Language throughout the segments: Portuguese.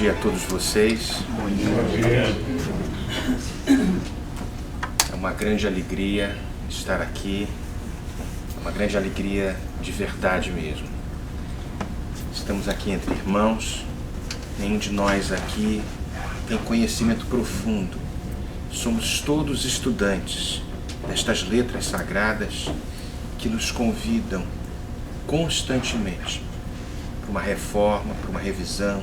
dia a todos vocês. Bom dia. É uma grande alegria estar aqui. É uma grande alegria de verdade mesmo. Estamos aqui entre irmãos. Nenhum de nós aqui tem conhecimento profundo. Somos todos estudantes destas letras sagradas que nos convidam constantemente para uma reforma, para uma revisão,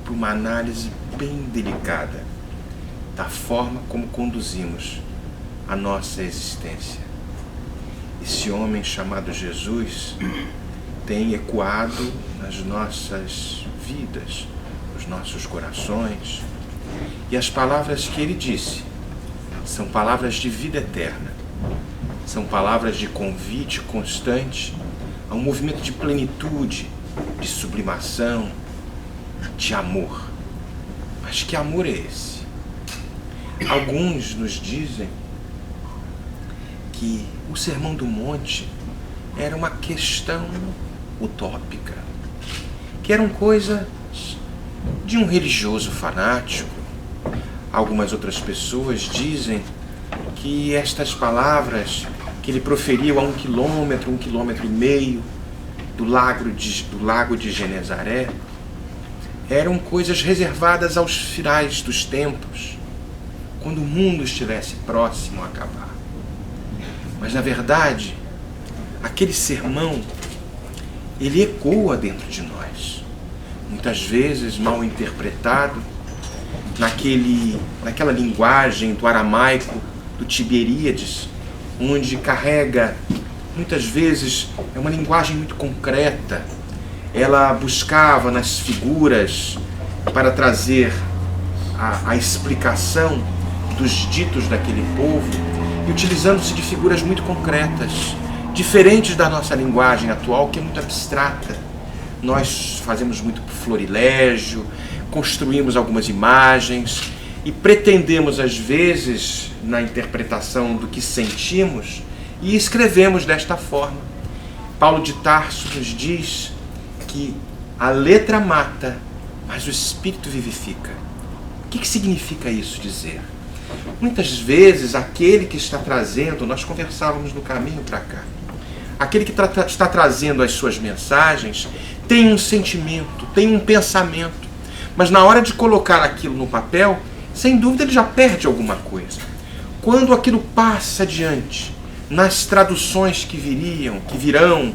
para uma análise bem delicada da forma como conduzimos a nossa existência. Esse homem chamado Jesus tem ecoado nas nossas vidas, nos nossos corações, e as palavras que ele disse são palavras de vida eterna, são palavras de convite constante a um movimento de plenitude, de sublimação, de amor. Mas que amor é esse? Alguns nos dizem que o Sermão do Monte era uma questão utópica, que eram coisas de um religioso fanático. Algumas outras pessoas dizem que estas palavras que ele proferiu a 1 quilômetro e meio do lago de Genezaré eram coisas reservadas aos finais dos tempos, quando o mundo estivesse próximo a acabar. Mas, na verdade, aquele sermão, ele ecoa dentro de nós, muitas vezes mal interpretado, naquela linguagem do aramaico, do Tiberíades, onde carrega, muitas vezes, é uma linguagem muito concreta. Ela buscava nas figuras para trazer a explicação dos ditos daquele povo, e utilizando-se de figuras muito concretas, diferentes da nossa linguagem atual, que é muito abstrata. Nós fazemos muito florilégio, construímos algumas imagens e pretendemos, às vezes, na interpretação do que sentimos, e escrevemos desta forma. Paulo de Tarso nos diz que a letra mata, mas o espírito vivifica. O que significa isso dizer? Muitas vezes aquele que está trazendo, nós conversávamos no caminho para cá, aquele que está trazendo as suas mensagens tem um sentimento, tem um pensamento, mas na hora de colocar aquilo no papel, sem dúvida ele já perde alguma coisa. Quando aquilo passa adiante, nas traduções que virão,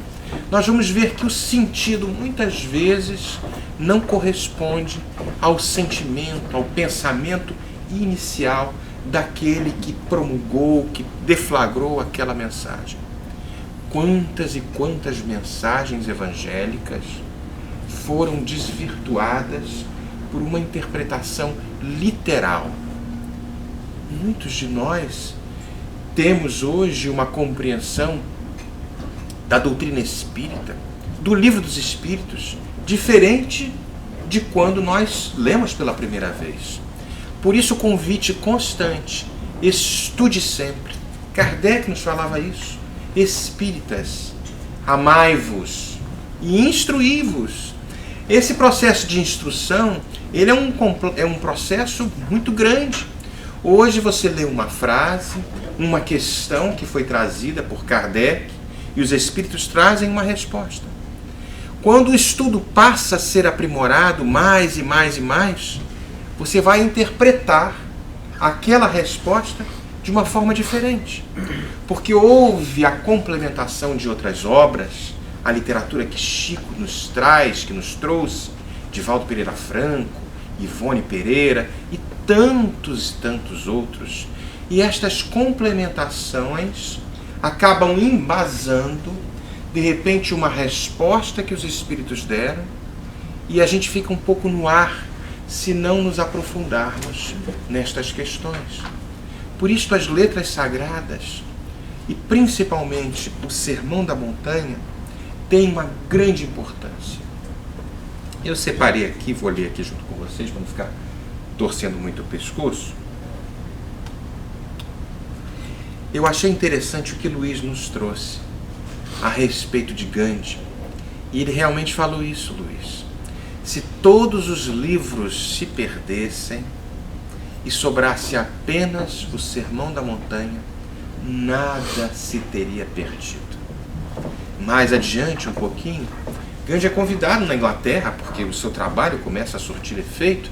nós vamos ver que o sentido muitas vezes não corresponde ao sentimento, ao pensamento inicial daquele que promulgou, que deflagrou aquela mensagem. Quantas e quantas mensagens evangélicas foram desvirtuadas por uma interpretação literal. Muitos de nós temos hoje uma compreensão da doutrina espírita, do livro dos Espíritos, diferente de quando nós lemos pela primeira vez. Por isso o convite constante, estude sempre. Kardec nos falava isso. Espíritas, amai-vos e instruí-vos. Esse processo de instrução, ele é um processo muito grande. Hoje você lê uma frase, uma questão que foi trazida por Kardec, e os Espíritos trazem uma resposta. Quando o estudo passa a ser aprimorado mais e mais e mais, você vai interpretar aquela resposta de uma forma diferente. Porque houve a complementação de outras obras, a literatura que Chico nos traz, que nos trouxe, Divaldo Pereira Franco, Ivone Pereira e tantos outros. E estas complementações acabam embasando, de repente, uma resposta que os Espíritos deram, e a gente fica um pouco no ar se não nos aprofundarmos nestas questões. Por isso as letras sagradas, e principalmente o Sermão da Montanha, têm uma grande importância. Eu separei aqui, vou ler aqui junto com vocês, para não ficar torcendo muito o pescoço. Eu achei interessante o que Luiz nos trouxe a respeito de Gandhi. E ele realmente falou isso, Luiz. se todos os livros se perdessem e sobrasse apenas o Sermão da Montanha, nada se teria perdido. Mais adiante, um pouquinho, Gandhi é convidado na Inglaterra, porque o seu trabalho começa a surtir efeito,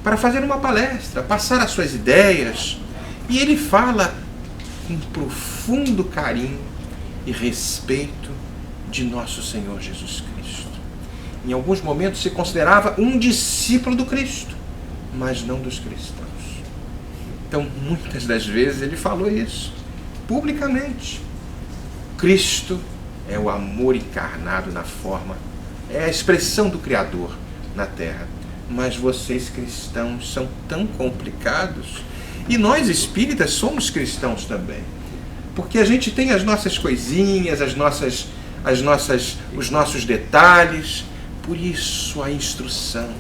para fazer uma palestra, passar as suas ideias. E ele fala com profundo carinho e respeito de nosso Senhor Jesus Cristo. Em alguns momentos se considerava um discípulo do Cristo, mas não dos cristãos. Então, muitas das vezes ele falou isso, publicamente. Cristo é o amor encarnado na forma, é a expressão do Criador na Terra. Mas vocês cristãos são tão complicados. E nós espíritas somos cristãos também. Porque a gente tem as nossas coisinhas, os nossos detalhes. Por isso a instrução,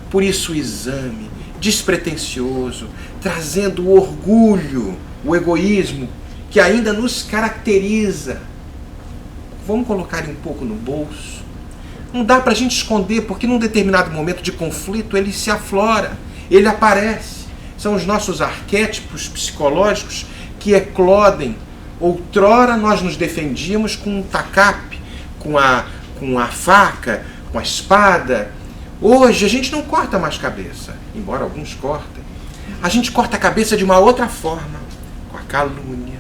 por isso o exame despretensioso, trazendo o orgulho, o egoísmo que ainda nos caracteriza. Vamos colocar ele um pouco no bolso. Não dá para a gente esconder, porque num determinado momento de conflito ele se aflora, ele aparece. São os nossos arquétipos psicológicos que eclodem. Outrora nós nos defendíamos com um tacape, com a faca, com a espada. Hoje a gente não corta mais cabeça, embora alguns cortem. A gente corta a cabeça de uma outra forma, com a calúnia,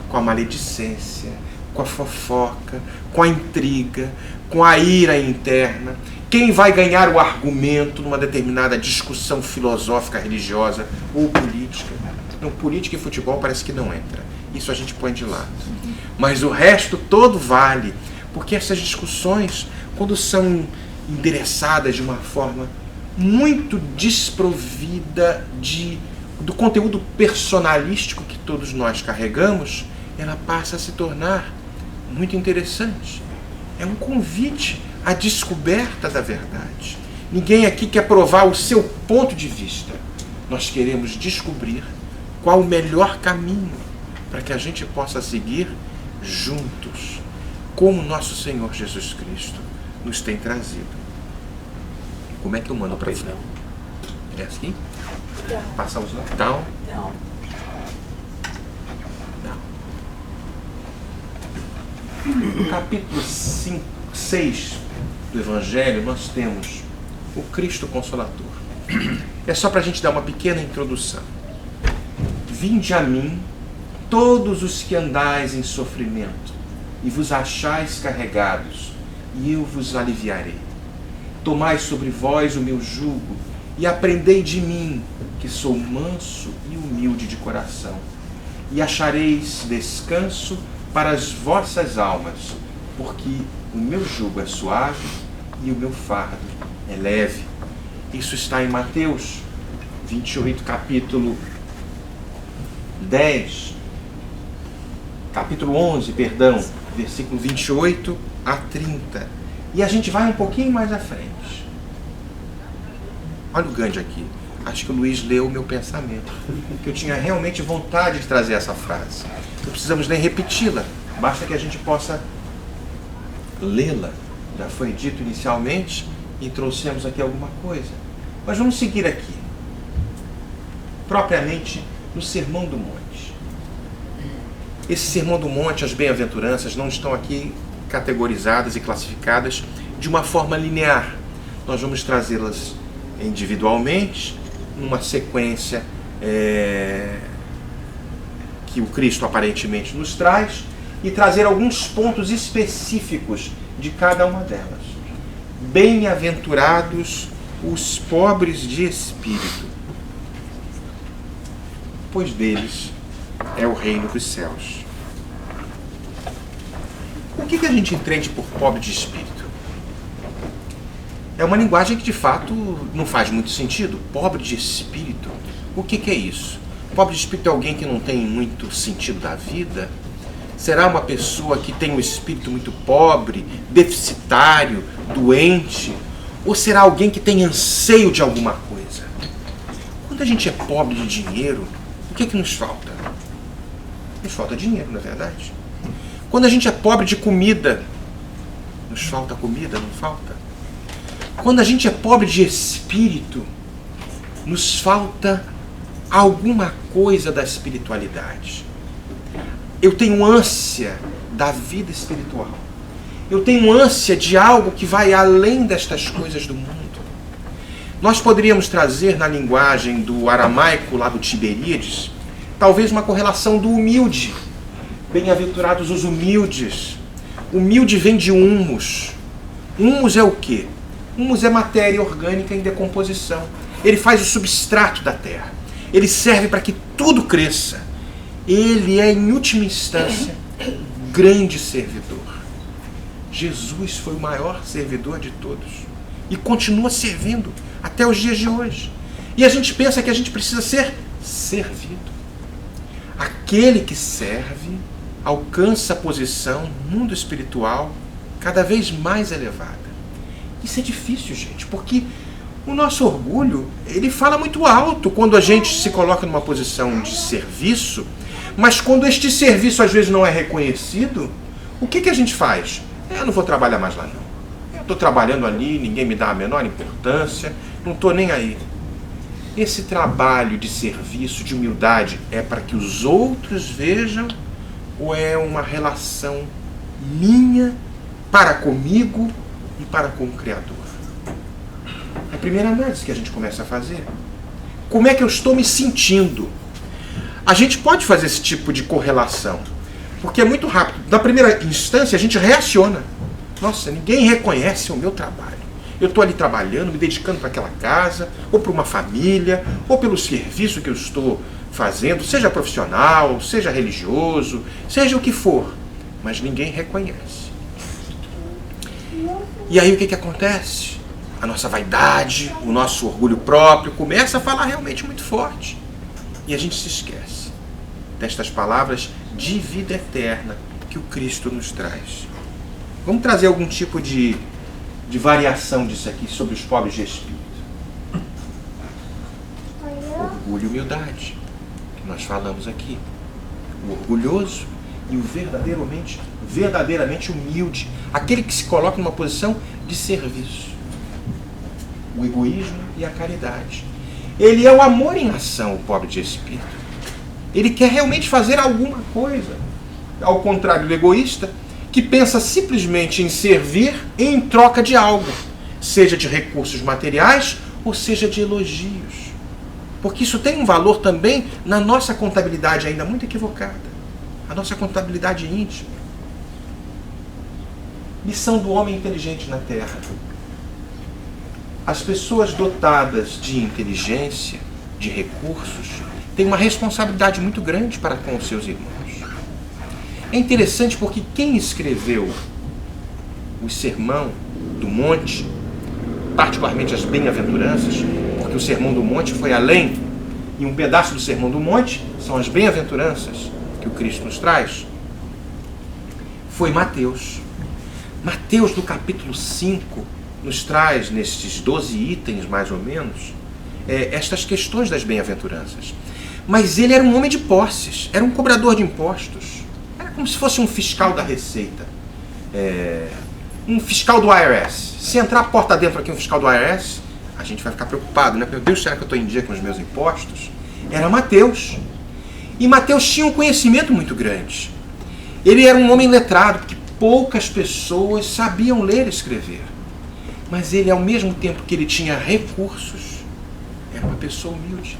com a maledicência, com a fofoca, com a intriga, com a ira interna. Quem vai ganhar o argumento numa determinada discussão filosófica, religiosa ou política? Não, política e futebol parece que não entra. Isso a gente põe de lado. Mas o resto todo vale, porque essas discussões, quando são endereçadas de uma forma muito desprovida do conteúdo personalístico que todos nós carregamos, ela passa a se tornar muito interessante. É um convite à descoberta da verdade. Ninguém aqui quer provar o seu ponto de vista. Nós queremos descobrir qual o melhor caminho para que a gente possa seguir juntos, como nosso Senhor Jesus Cristo nos tem trazido. Como é que eu mando para frente? É assim? Não. Passar os Natal? Não. No capítulo 6 do Evangelho, nós temos o Cristo Consolador. É só para a gente dar uma pequena introdução. Vinde a mim, todos os que andais em sofrimento, e vos achais carregados, e eu vos aliviarei. Tomai sobre vós o meu jugo, e aprendei de mim, que sou manso e humilde de coração, e achareis descanso para as vossas almas, porque o meu jugo é suave e o meu fardo é leve. Isso está em Mateus 28, capítulo 11, versículo 28 a 30. E a gente vai um pouquinho mais à frente. Olha o Gandhi aqui. Acho que o Luiz leu o meu pensamento. Que eu tinha realmente vontade de trazer essa frase. Não precisamos nem repeti-la. Basta que a gente possa lê-la. Já foi dito inicialmente e trouxemos aqui alguma coisa. Mas vamos seguir aqui. Propriamente no Sermão do Monte. Esse Sermão do Monte, as bem-aventuranças, não estão aqui categorizadas e classificadas de uma forma linear. Nós vamos trazê-las individualmente, numa sequência que o Cristo aparentemente nos traz, e trazer alguns pontos específicos de cada uma delas. Bem-aventurados os pobres de espírito, pois deles é o reino dos céus. O que a gente entende por pobre de espírito? É uma linguagem que de fato não faz muito sentido. Pobre de espírito, o que é isso? Pobre de espírito é alguém que não tem muito sentido da vida? Será uma pessoa que tem um espírito muito pobre, deficitário, doente? Ou será alguém que tem anseio de alguma coisa? Quando a gente é pobre de dinheiro, o que nos falta? Nos falta dinheiro, não é verdade? Quando a gente é pobre de comida, nos falta comida, não falta? Quando a gente é pobre de espírito, nos falta alguma coisa da espiritualidade. Eu tenho ânsia da vida espiritual. Eu tenho ânsia de algo que vai além destas coisas do mundo. Nós poderíamos trazer na linguagem do aramaico lá do Tiberíades, talvez uma correlação do humilde. Bem-aventurados os humildes. Humilde vem de humus. Humus é o quê? Humus é matéria orgânica em decomposição. Ele faz o substrato da terra. Ele serve para que tudo cresça. Ele é, em última instância, grande servidor. Jesus foi o maior servidor de todos e continua servindo até os dias de hoje. E a gente pensa que a gente precisa ser servido. Aquele que serve alcança a posição no mundo espiritual cada vez mais elevada. Isso é difícil, gente, porque o nosso orgulho, ele fala muito alto quando a gente se coloca numa posição de serviço, mas quando este serviço às vezes não é reconhecido, o que a gente faz? Eu não vou trabalhar mais lá não. Eu estou trabalhando ali, ninguém me dá a menor importância, não estou nem aí. Esse trabalho de serviço, de humildade, é para que os outros vejam ou é uma relação minha para comigo e para com o Criador? É a primeira análise que a gente começa a fazer. Como é que eu estou me sentindo? A gente pode fazer esse tipo de correlação, porque é muito rápido. Na primeira instância, a gente reaciona. Nossa, ninguém reconhece o meu trabalho. Eu estou ali trabalhando, me dedicando para aquela casa, ou para uma família, ou pelo serviço que eu estou fazendo, seja profissional, seja religioso, seja o que for, mas ninguém reconhece. E aí o que acontece? A nossa vaidade, o nosso orgulho próprio começa a falar realmente muito forte. E a gente se esquece destas palavras de vida eterna que o Cristo nos traz. Vamos trazer algum tipo de variação disso aqui sobre os pobres de espírito. Orgulho e humildade, que nós falamos aqui. O orgulhoso e o verdadeiramente humilde, aquele que se coloca numa posição de serviço. O egoísmo e a caridade. Ele é o amor em ação, o pobre de espírito. Ele quer realmente fazer alguma coisa. Ao contrário do egoísta, que pensa simplesmente em servir em troca de algo, seja de recursos materiais ou seja de elogios. Porque isso tem um valor também na nossa contabilidade ainda muito equivocada. A nossa contabilidade íntima. Missão do homem inteligente na Terra. As pessoas dotadas de inteligência, de recursos, têm uma responsabilidade muito grande para com os seus irmãos. É interessante porque quem escreveu o Sermão do Monte, particularmente as Bem-aventuranças, porque o Sermão do Monte foi além, e um pedaço do Sermão do Monte são as Bem-aventuranças que o Cristo nos traz, foi Mateus. Mateus, no capítulo 5, nos traz, nesses 12 itens, mais ou menos, estas questões das bem-aventuranças. Mas ele era um homem de posses, era um cobrador de impostos. Era como se fosse um fiscal da Receita. Um fiscal do IRS. Se entrar a porta dentro aqui um fiscal do IRS, a gente vai ficar preocupado, né? Meu Deus, será que eu estou em dia com os meus impostos? Era Mateus. E Mateus tinha um conhecimento muito grande. Ele era um homem letrado, porque poucas pessoas sabiam ler e escrever. Mas ele, ao mesmo tempo que ele tinha recursos, era uma pessoa humilde.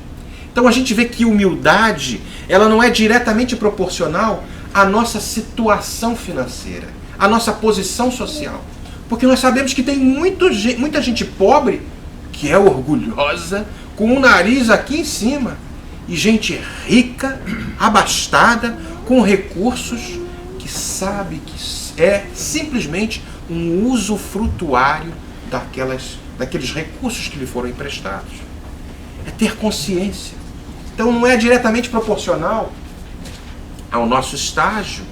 Então a gente vê que humildade, ela não é diretamente proporcional à nossa situação financeira, à nossa posição social. Porque nós sabemos que tem muita gente pobre que é orgulhosa, com o nariz aqui em cima, e gente rica, abastada, com recursos, que sabe que é simplesmente um usufrutuário daqueles recursos que lhe foram emprestados. É ter consciência. Então não é diretamente proporcional ao nosso estágio,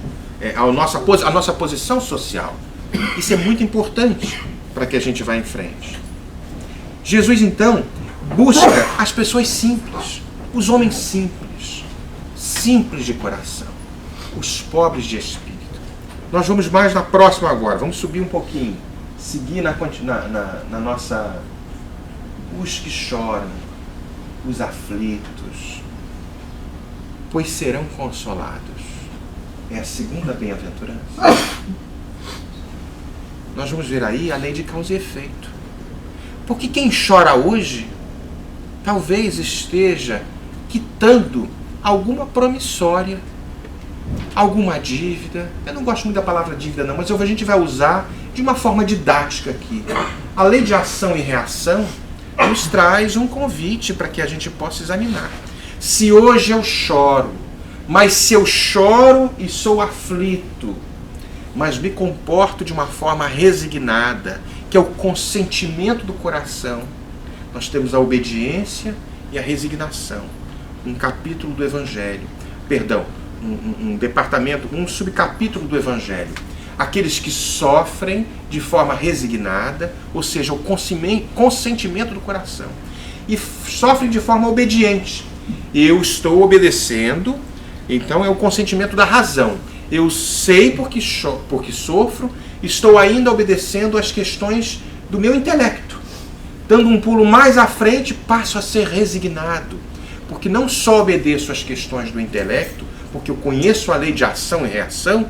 à nossa posição social. Isso é muito importante para que a gente vá em frente. Jesus, então, busca as pessoas simples, os homens simples de coração, os pobres de espírito. Nós vamos mais na próxima agora, vamos subir um pouquinho. seguir na nossa... Os que choram, os aflitos, pois serão consolados. É a segunda bem-aventurança. Nós vamos ver aí a lei de causa e efeito. Porque quem chora hoje, talvez esteja quitando alguma promissória, alguma dívida. Eu não gosto muito da palavra dívida não, mas a gente vai usar de uma forma didática aqui. A lei de ação e reação nos traz um convite para que a gente possa examinar. Se hoje eu choro, mas se eu choro e sou aflito, mas me comporto de uma forma resignada, que é o consentimento do coração, nós temos a obediência e a resignação. Um capítulo do Evangelho, perdão, um subcapítulo do Evangelho. Aqueles que sofrem de forma resignada, ou seja, o consentimento do coração, e sofrem de forma obediente. Eu estou obedecendo, então é o consentimento da razão. Eu sei porque sofro, estou ainda obedecendo às questões do meu intelecto. Dando um pulo mais à frente, passo a ser resignado, porque não só obedeço às questões do intelecto, porque eu conheço a lei de ação e reação,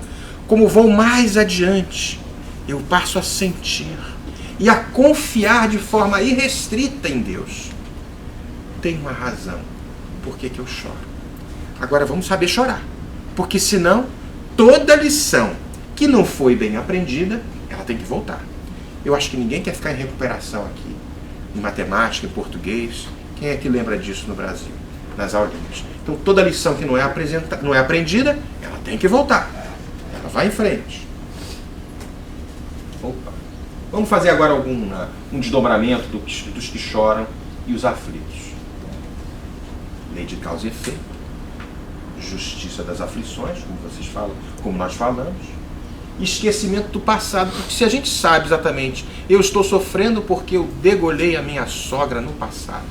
como vou mais adiante, eu passo a sentir e a confiar de forma irrestrita em Deus. Tem uma razão por que eu choro. Agora vamos saber chorar, porque senão toda lição que não foi bem aprendida, ela tem que voltar. Eu acho que ninguém quer ficar em recuperação aqui, em matemática, em português. Quem é que lembra disso no Brasil, nas aulinhas? Então toda lição que não é aprendida, ela tem que voltar. Ela vai em frente. Opa. Vamos fazer agora um desdobramento dos que choram e os aflitos. Lei de causa e efeito. Justiça das aflições, como nós falamos. Esquecimento do passado, porque se a gente sabe exatamente, eu estou sofrendo porque eu degolei a minha sogra no passado.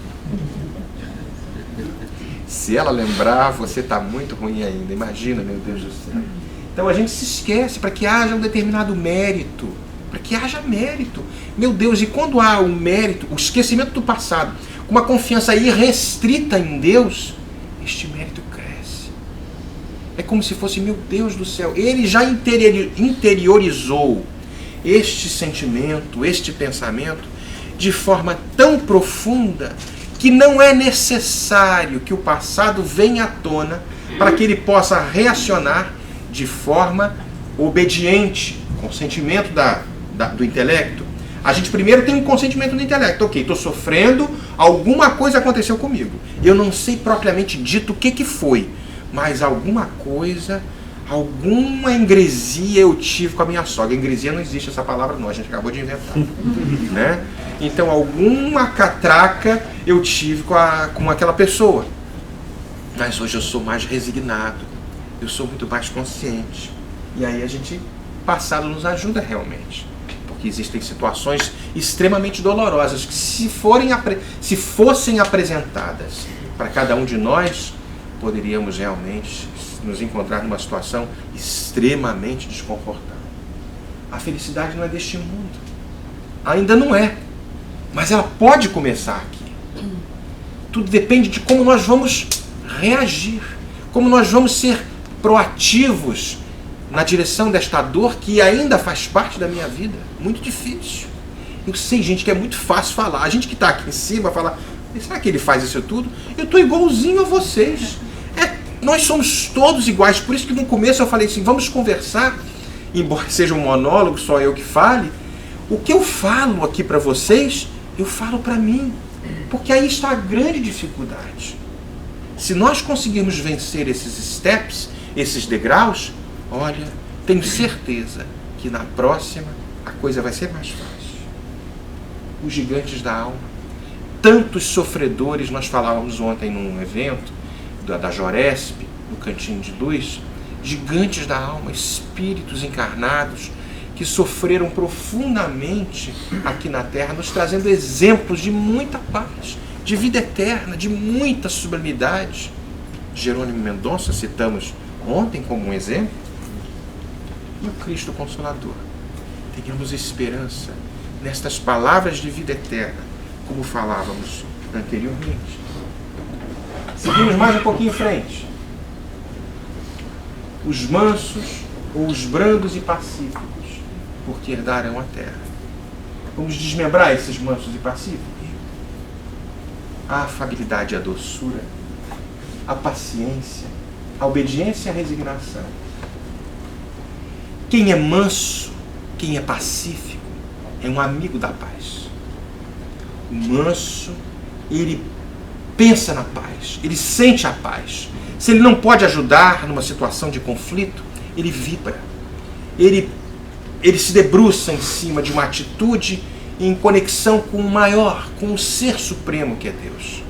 Se ela lembrar, você está muito ruim ainda. Imagina, meu Deus do céu. Então a gente se esquece para que haja um determinado mérito. Para que haja mérito. Meu Deus, e quando há o mérito, o esquecimento do passado, com uma confiança irrestrita em Deus, este mérito cresce. É como se fosse, meu Deus do céu, ele já interiorizou este sentimento, este pensamento, de forma tão profunda que não é necessário que o passado venha à tona para que ele possa reacionar de forma obediente, consentimento do intelecto. A gente primeiro tem um consentimento do intelecto. Ok, estou sofrendo, alguma coisa aconteceu comigo. Eu não sei propriamente dito o que foi, mas alguma coisa, alguma ingresia eu tive com a minha sogra. Ingresia não existe essa palavra não, a gente acabou de inventar. Né? Então alguma catraca eu tive com aquela pessoa. Mas hoje eu sou mais resignado, eu sou muito mais consciente. E aí passado nos ajuda realmente. Porque existem situações extremamente dolorosas que se fossem apresentadas para cada um de nós, poderíamos realmente nos encontrar numa situação extremamente desconfortável. A felicidade não é deste mundo. Ainda não é. Mas ela pode começar aqui. Tudo depende de como nós vamos reagir. Como nós vamos ser proativos na direção desta dor que ainda faz parte da minha vida. Muito difícil. Eu sei, gente, que é muito fácil falar. A gente que está aqui em cima fala, será que ele faz isso tudo? Eu estou igualzinho a vocês. Nós somos todos iguais. Por isso que no começo eu falei assim, vamos conversar, embora seja um monólogo, só eu que fale. O que eu falo aqui para vocês, eu falo para mim. Porque aí está a grande dificuldade. Se nós conseguirmos vencer esses steps, esses degraus, olha, tenho certeza que na próxima a coisa vai ser mais fácil. Os gigantes da alma. Tantos sofredores, nós falávamos ontem num evento da Joresp, no Cantinho de Luz, gigantes da alma, espíritos encarnados, que sofreram profundamente aqui na Terra, nos trazendo exemplos de muita paz, de vida eterna, de muita sublimidade. Jerônimo Mendonça, citamos ontem como um exemplo, e o Cristo Consolador. Tenhamos esperança nestas palavras de vida eterna, como falávamos anteriormente. Seguimos mais um pouquinho em frente. Os mansos ou os brandos e pacíficos, porque herdarão a terra. Vamos desmembrar esses mansos e pacíficos. A afabilidade e a doçura, a paciência, a obediência e a resignação. Quem é manso, quem é pacífico, é um amigo da paz. O manso, ele pensa na paz, ele sente a paz. Se ele não pode ajudar numa situação de conflito, ele vibra. Ele se debruça em cima de uma atitude em conexão com o maior, com o ser supremo que é Deus.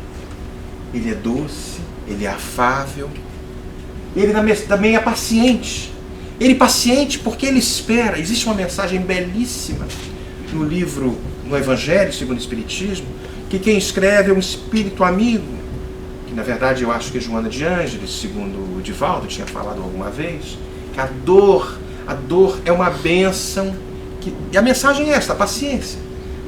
Ele é doce, ele é afável, ele também é paciente. Ele é paciente porque ele espera. Existe uma mensagem belíssima no livro, no Evangelho segundo o Espiritismo, que quem escreve é um espírito amigo, que na verdade eu acho que é Joana de Ângeles, segundo o Divaldo tinha falado alguma vez, que a dor é uma bênção, e a mensagem é esta, a paciência.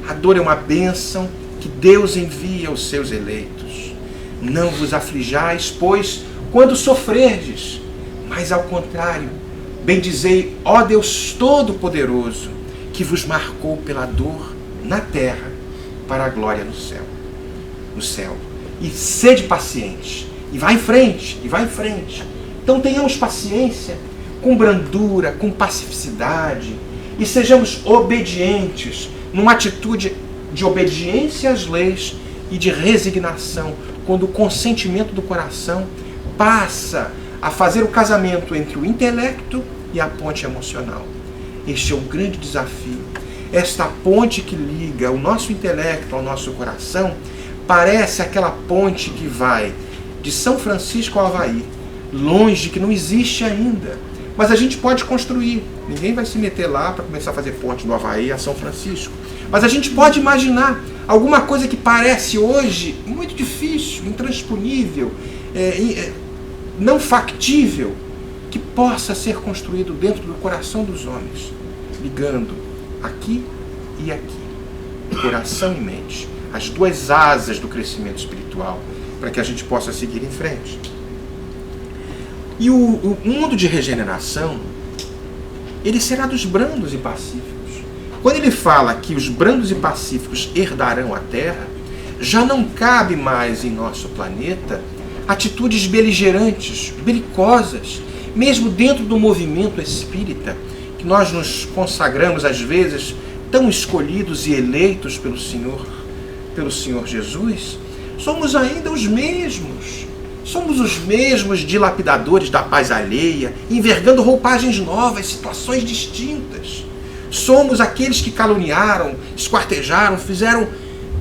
A dor é uma bênção que Deus envia aos seus eleitos. Não vos aflijais, pois, quando sofrerdes, mas ao contrário, bendizei, ó Deus Todo-Poderoso, que vos marcou pela dor na terra para a glória no céu. E sede paciente, e vai em frente, e vai em frente. Então tenhamos paciência, com brandura, com pacificidade, e sejamos obedientes, numa atitude de obediência às leis e de resignação, quando o consentimento do coração passa a fazer o casamento entre o intelecto e a ponte emocional. Este é o grande desafio. Esta ponte que liga o nosso intelecto ao nosso coração parece aquela ponte que vai de São Francisco ao Havaí, longe, que não existe ainda. Mas a gente pode construir. Ninguém vai se meter lá para começar a fazer ponte do Havaí a São Francisco. Mas a gente pode imaginar alguma coisa que parece hoje muito difícil, intransponível, não factível, que possa ser construído dentro do coração dos homens, ligando aqui e aqui, coração e mente, as duas asas do crescimento espiritual, para que a gente possa seguir em frente. E o mundo de regeneração, ele será dos brandos e pacíficos. Quando ele fala que os brandos e pacíficos herdarão a terra, já não cabe mais em nosso planeta atitudes beligerantes, belicosas, mesmo dentro do movimento espírita, que nós nos consagramos às vezes tão escolhidos e eleitos pelo Senhor Jesus, somos ainda os mesmos. Somos os mesmos dilapidadores da paz alheia, envergando roupagens novas, situações distintas. Somos aqueles que caluniaram, esquartejaram,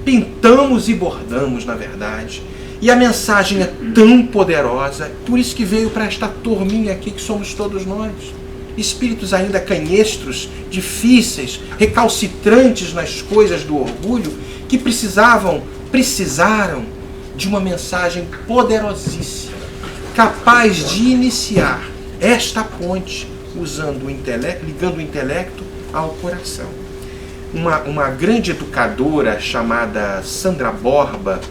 pintamos e bordamos, na verdade. E a mensagem é tão poderosa, por isso que veio para esta turminha aqui que somos todos nós. Espíritos ainda canhestros, difíceis, recalcitrantes nas coisas do orgulho, que precisaram de uma mensagem poderosíssima, capaz de iniciar esta ponte, usando o intelecto, ligando o intelecto ao coração. Uma grande educadora chamada Sandra Borba,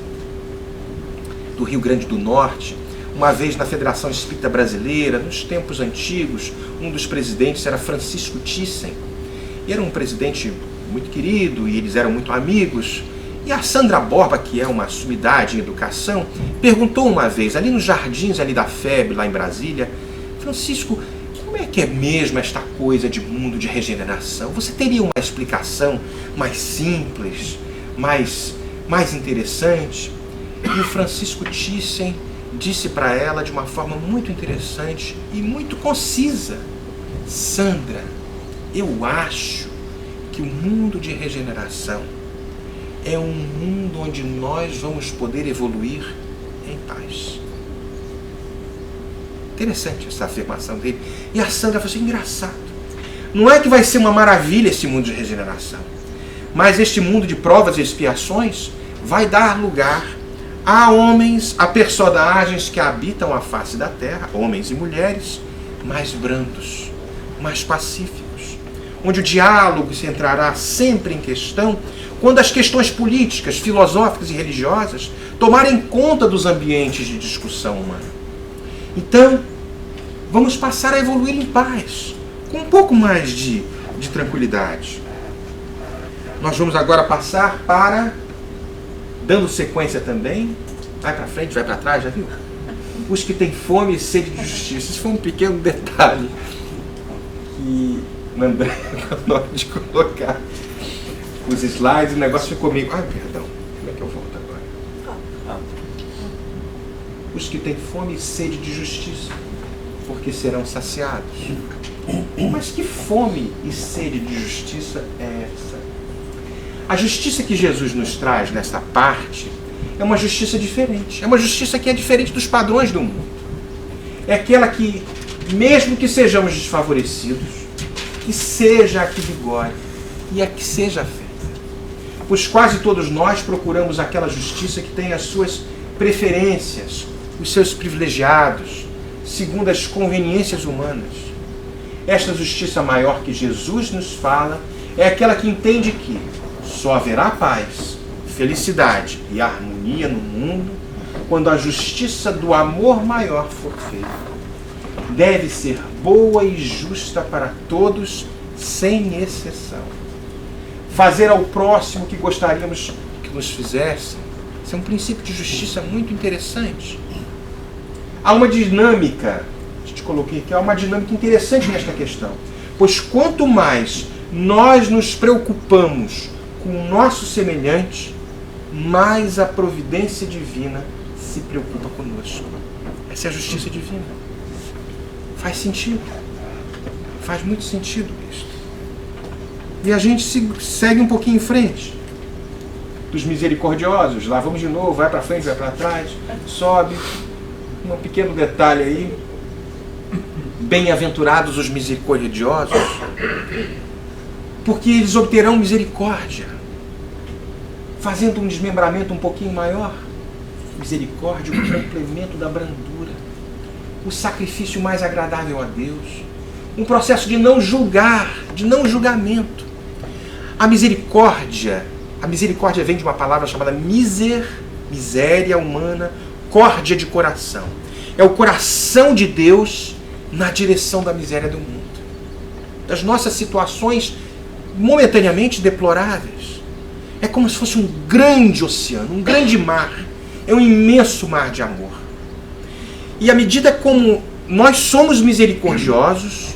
do Rio Grande do Norte, uma vez na Federação Espírita Brasileira, nos tempos antigos, um dos presidentes era Francisco Thyssen, e era um presidente muito querido, e eles eram muito amigos. E a Sandra Borba, que é uma sumidade em educação, perguntou uma vez, ali nos jardins ali da FEB, lá em Brasília: Francisco, como é que é mesmo esta coisa de mundo de regeneração? Você teria uma explicação mais simples, mais interessante? E o Francisco Thyssen disse para ela de uma forma muito interessante e muito concisa: Sandra, eu acho que o mundo de regeneração é um mundo onde nós vamos poder evoluir em paz. Interessante essa afirmação dele. E a Sandra falou assim: engraçado. Não é que vai ser uma maravilha esse mundo de regeneração, mas este mundo de provas e expiações vai dar lugar a homens, a personagens que habitam a face da terra, homens e mulheres, mais brandos, mais pacíficos. onde o diálogo se entrará sempre em questão, quando as questões políticas, filosóficas e religiosas tomarem conta dos ambientes de discussão humana. Então, vamos passar a evoluir em paz, com um pouco mais de tranquilidade. Nós vamos agora passar para, dando sequência também, vai para frente, vai para trás, já viu? Os que têm fome e sede de justiça. Isso foi um pequeno detalhe que André, na hora de colocar os slides, o negócio ficou meio... Ai, perdão, como é que eu volto agora? Os que têm fome e sede de justiça, porque serão saciados. Mas que fome e sede de justiça é essa? A justiça que Jesus nos traz nessa parte é uma justiça diferente. É uma justiça que é diferente dos padrões do mundo. É aquela que, mesmo que sejamos desfavorecidos, que seja a que vigore e a que seja feita. Pois quase todos nós procuramos aquela justiça que tem as suas preferências, os seus privilegiados, segundo as conveniências humanas. Esta justiça maior que Jesus nos fala é aquela que entende que só haverá paz, felicidade e harmonia no mundo quando a justiça do amor maior for feita. Deve ser boa e justa para todos, sem exceção. Fazer ao próximo o que gostaríamos que nos fizessem. Isso é um princípio de justiça muito interessante. Há uma dinâmica, te coloquei aqui, há uma dinâmica interessante nesta questão. Pois quanto mais nós nos preocupamos com o nosso semelhante, mais a providência divina se preocupa conosco. Essa é a justiça divina. Faz sentido. Faz muito sentido isso. E a gente segue um pouquinho em frente. Dos misericordiosos, lá vamos de novo, vai para frente, vai para trás, sobe. Um pequeno detalhe aí. Bem-aventurados os misericordiosos, porque eles obterão misericórdia, fazendo um desmembramento um pouquinho maior. Misericórdia, o complemento da brandura, o sacrifício mais agradável a Deus, um processo de não julgar, de não julgamento. A misericórdia vem de uma palavra chamada miséria humana, córdia de coração. É o coração de Deus na direção da miséria do mundo, das nossas situações momentaneamente deploráveis. É como se fosse um grande oceano, um grande mar, é um imenso mar de amor. E à medida como nós somos misericordiosos,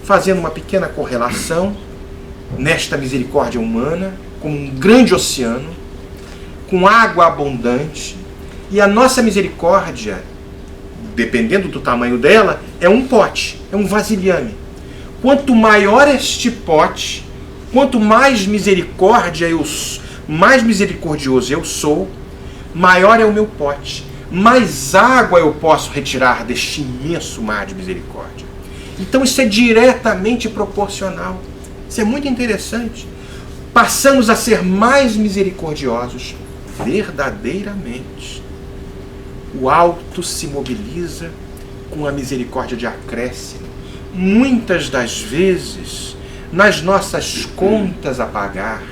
fazendo uma pequena correlação nesta misericórdia humana, como um grande oceano, com água abundante, e a nossa misericórdia, dependendo do tamanho dela, é um pote, é um vasilhame. Quanto maior este pote, quanto mais mais misericordioso eu sou, maior é o meu pote, mais água eu posso retirar deste imenso mar de misericórdia. Então isso é diretamente proporcional. Isso é muito interessante. Passamos a ser mais misericordiosos verdadeiramente. O alto se mobiliza com a misericórdia de acréscimo. Muitas das vezes, nas nossas contas a pagar,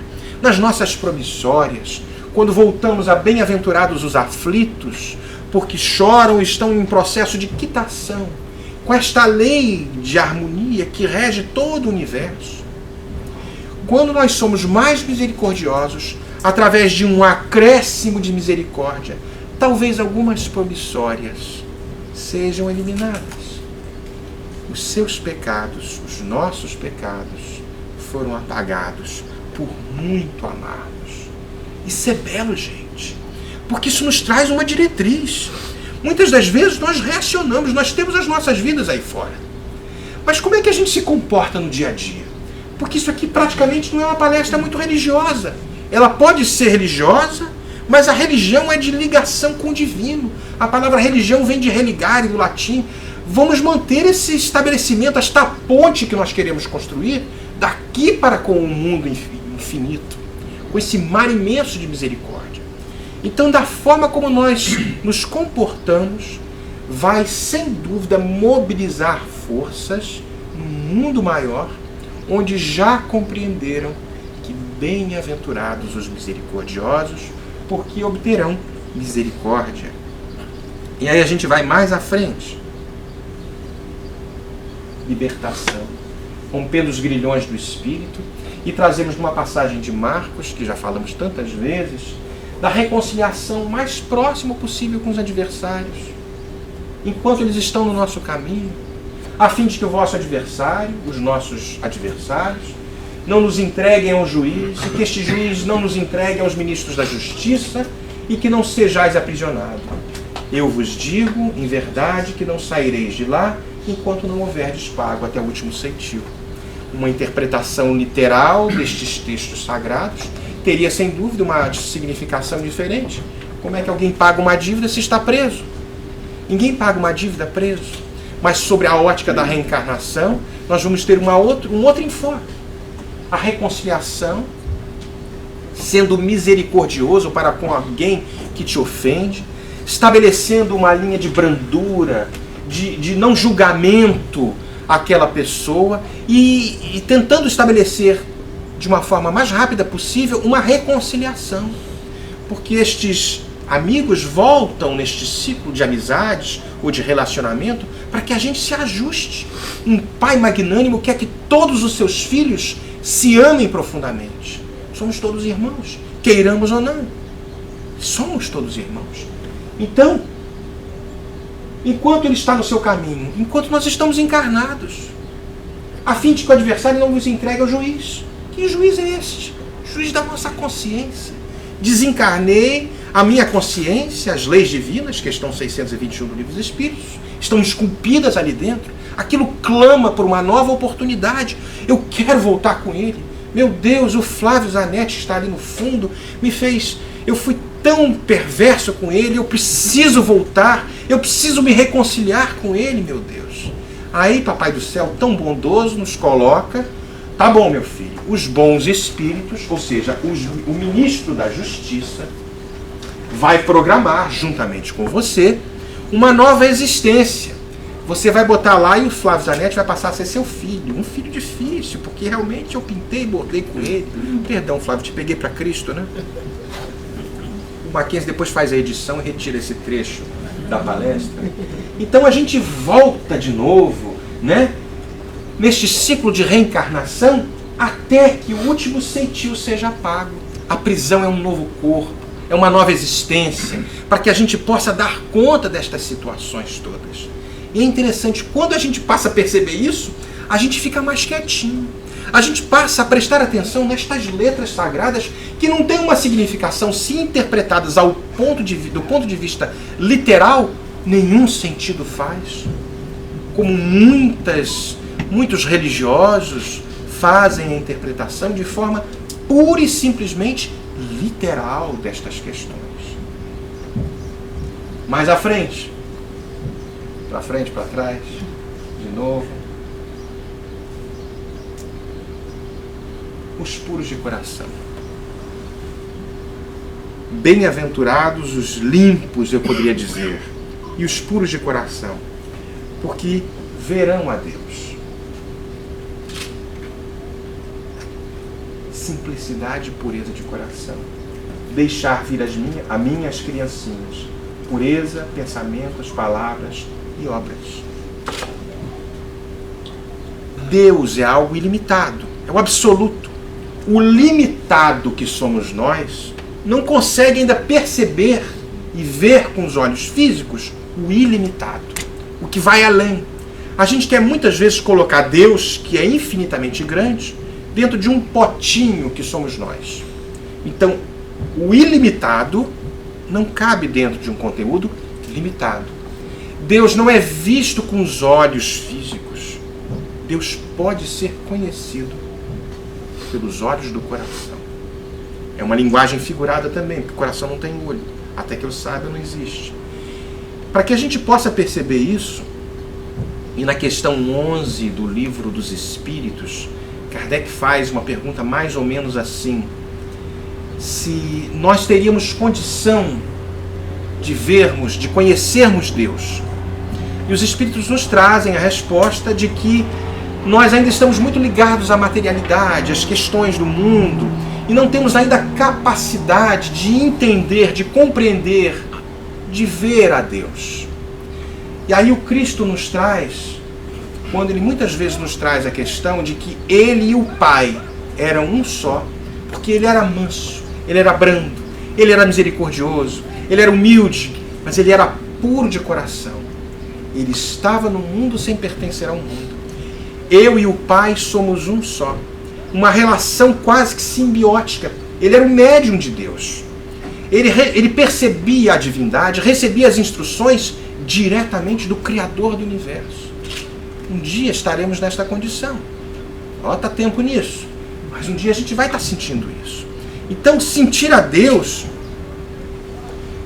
nas nossas promissórias, quando voltamos a bem-aventurados os aflitos, porque choram e estão em processo de quitação, com esta lei de harmonia que rege todo o universo. Quando nós somos mais misericordiosos, através de um acréscimo de misericórdia, talvez algumas promissórias sejam eliminadas. Os seus pecados, os nossos pecados, foram apagados por muito amarmos. Isso é belo, gente, porque isso nos traz uma diretriz. Muitas das vezes nós reacionamos, nós temos as nossas vidas aí fora. Mas como é que a gente se comporta no dia a dia? Porque isso aqui praticamente não é uma palestra muito religiosa. Ela pode ser religiosa, mas a religião é de ligação com o divino. A palavra religião vem de religare, do latim. Vamos manter esse estabelecimento, esta ponte que nós queremos construir, daqui para com o mundo infinito, com esse mar imenso de misericórdia. Então, da forma como nós nos comportamos, vai, sem dúvida, mobilizar forças no mundo maior, onde já compreenderam que bem-aventurados os misericordiosos, porque obterão misericórdia. E aí a gente vai mais à frente. Libertação. Rompendo os grilhões do Espírito. E trazemos numa passagem de Marcos, que já falamos tantas vezes, da reconciliação mais próxima possível com os adversários, enquanto eles estão no nosso caminho, a fim de que o vosso adversário, os nossos adversários, não nos entreguem ao juiz, e que este juiz não nos entregue aos ministros da justiça, e que não sejais aprisionados. Eu vos digo, em verdade, que não saireis de lá, enquanto não houverdes pago até o último centavo. Uma interpretação literal destes textos sagrados teria, sem dúvida, uma significação diferente. Como é que alguém paga uma dívida se está preso? Ninguém paga uma dívida preso. Mas sobre a ótica da reencarnação, nós vamos ter um outro enfoque. A reconciliação, sendo misericordioso para com alguém que te ofende, estabelecendo uma linha de brandura, de não julgamento àquela pessoa e tentando estabelecer de uma forma mais rápida possível uma reconciliação. Porque estes amigos voltam neste ciclo de amizades ou de relacionamento para que a gente se ajuste. Um pai magnânimo quer que todos os seus filhos se amem profundamente. Somos todos irmãos, queiramos ou não. Somos todos irmãos. Então, enquanto ele está no seu caminho, enquanto nós estamos encarnados, a fim de que o adversário não nos entregue ao juiz. Que juiz é este? Juiz da nossa consciência. Desencarnei a minha consciência, as leis divinas, questão 621 do Livro dos Espíritos, estão esculpidas ali dentro. Aquilo clama por uma nova oportunidade. Eu quero voltar com ele. Meu Deus, o Flávio Zanetti está ali no fundo, me fez... Eu fui tão perverso com ele, eu preciso voltar, eu preciso me reconciliar com ele, meu Deus. Aí, Papai do Céu, tão bondoso, nos coloca, tá bom, meu filho, os bons espíritos, ou seja, o ministro da Justiça, vai programar, juntamente com você, uma nova existência. Você vai botar lá e o Flávio Zanetti vai passar a ser seu filho. Um filho difícil, porque realmente eu pintei e bordei com ele. Perdão, Flávio, te peguei para Cristo, né? O Mackenzie depois faz a edição e retira esse trecho da palestra. Então a gente volta de novo, né? Neste ciclo de reencarnação, até que o último centavo seja pago. A prisão é um novo corpo, é uma nova existência, para que a gente possa dar conta destas situações todas. E é interessante, quando a gente passa a perceber isso, a gente fica mais quietinho. A gente passa a prestar atenção nestas letras sagradas que não têm uma significação, se interpretadas do ponto de vista literal, nenhum sentido faz. Como muitos religiosos fazem a interpretação de forma pura e simplesmente literal destas questões. Mais à frente, para trás, de novo. Os puros de coração. Bem-aventurados os limpos, eu poderia dizer, e os puros de coração, porque verão a Deus. Simplicidade e pureza de coração. Deixar vir a minhas criancinhas. Pureza, pensamentos, palavras e obras. Deus é algo ilimitado, é o absoluto. O limitado que somos nós não consegue ainda perceber e ver com os olhos físicos o ilimitado, o que vai além. A gente quer muitas vezes colocar Deus, que é infinitamente grande, dentro de um potinho que somos nós. Então, o ilimitado não cabe dentro de um conteúdo limitado. Deus não é visto com os olhos físicos. Deus pode ser conhecido pelos olhos do coração. É uma linguagem figurada também, porque o coração não tem olho. Até que eu saiba, não existe. Para que a gente possa perceber isso, e na questão 11 do Livro dos Espíritos, Kardec faz uma pergunta mais ou menos assim: se nós teríamos condição de vermos, de conhecermos Deus. E os Espíritos nos trazem a resposta de que nós ainda estamos muito ligados à materialidade, às questões do mundo, e não temos ainda a capacidade de entender, de compreender, de ver a Deus. E aí o Cristo nos traz, quando ele muitas vezes nos traz a questão de que ele e o Pai eram um só, porque ele era manso, ele era brando, ele era misericordioso, ele era humilde, mas ele era puro de coração. Ele estava no mundo sem pertencer ao mundo. Eu e o Pai somos um só. Uma relação quase que simbiótica. Ele era o médium de Deus. Ele percebia a divindade, recebia as instruções diretamente do Criador do universo. Um dia estaremos nesta condição. Bota tempo nisso. Mas um dia a gente vai estar sentindo isso. Então, sentir a Deus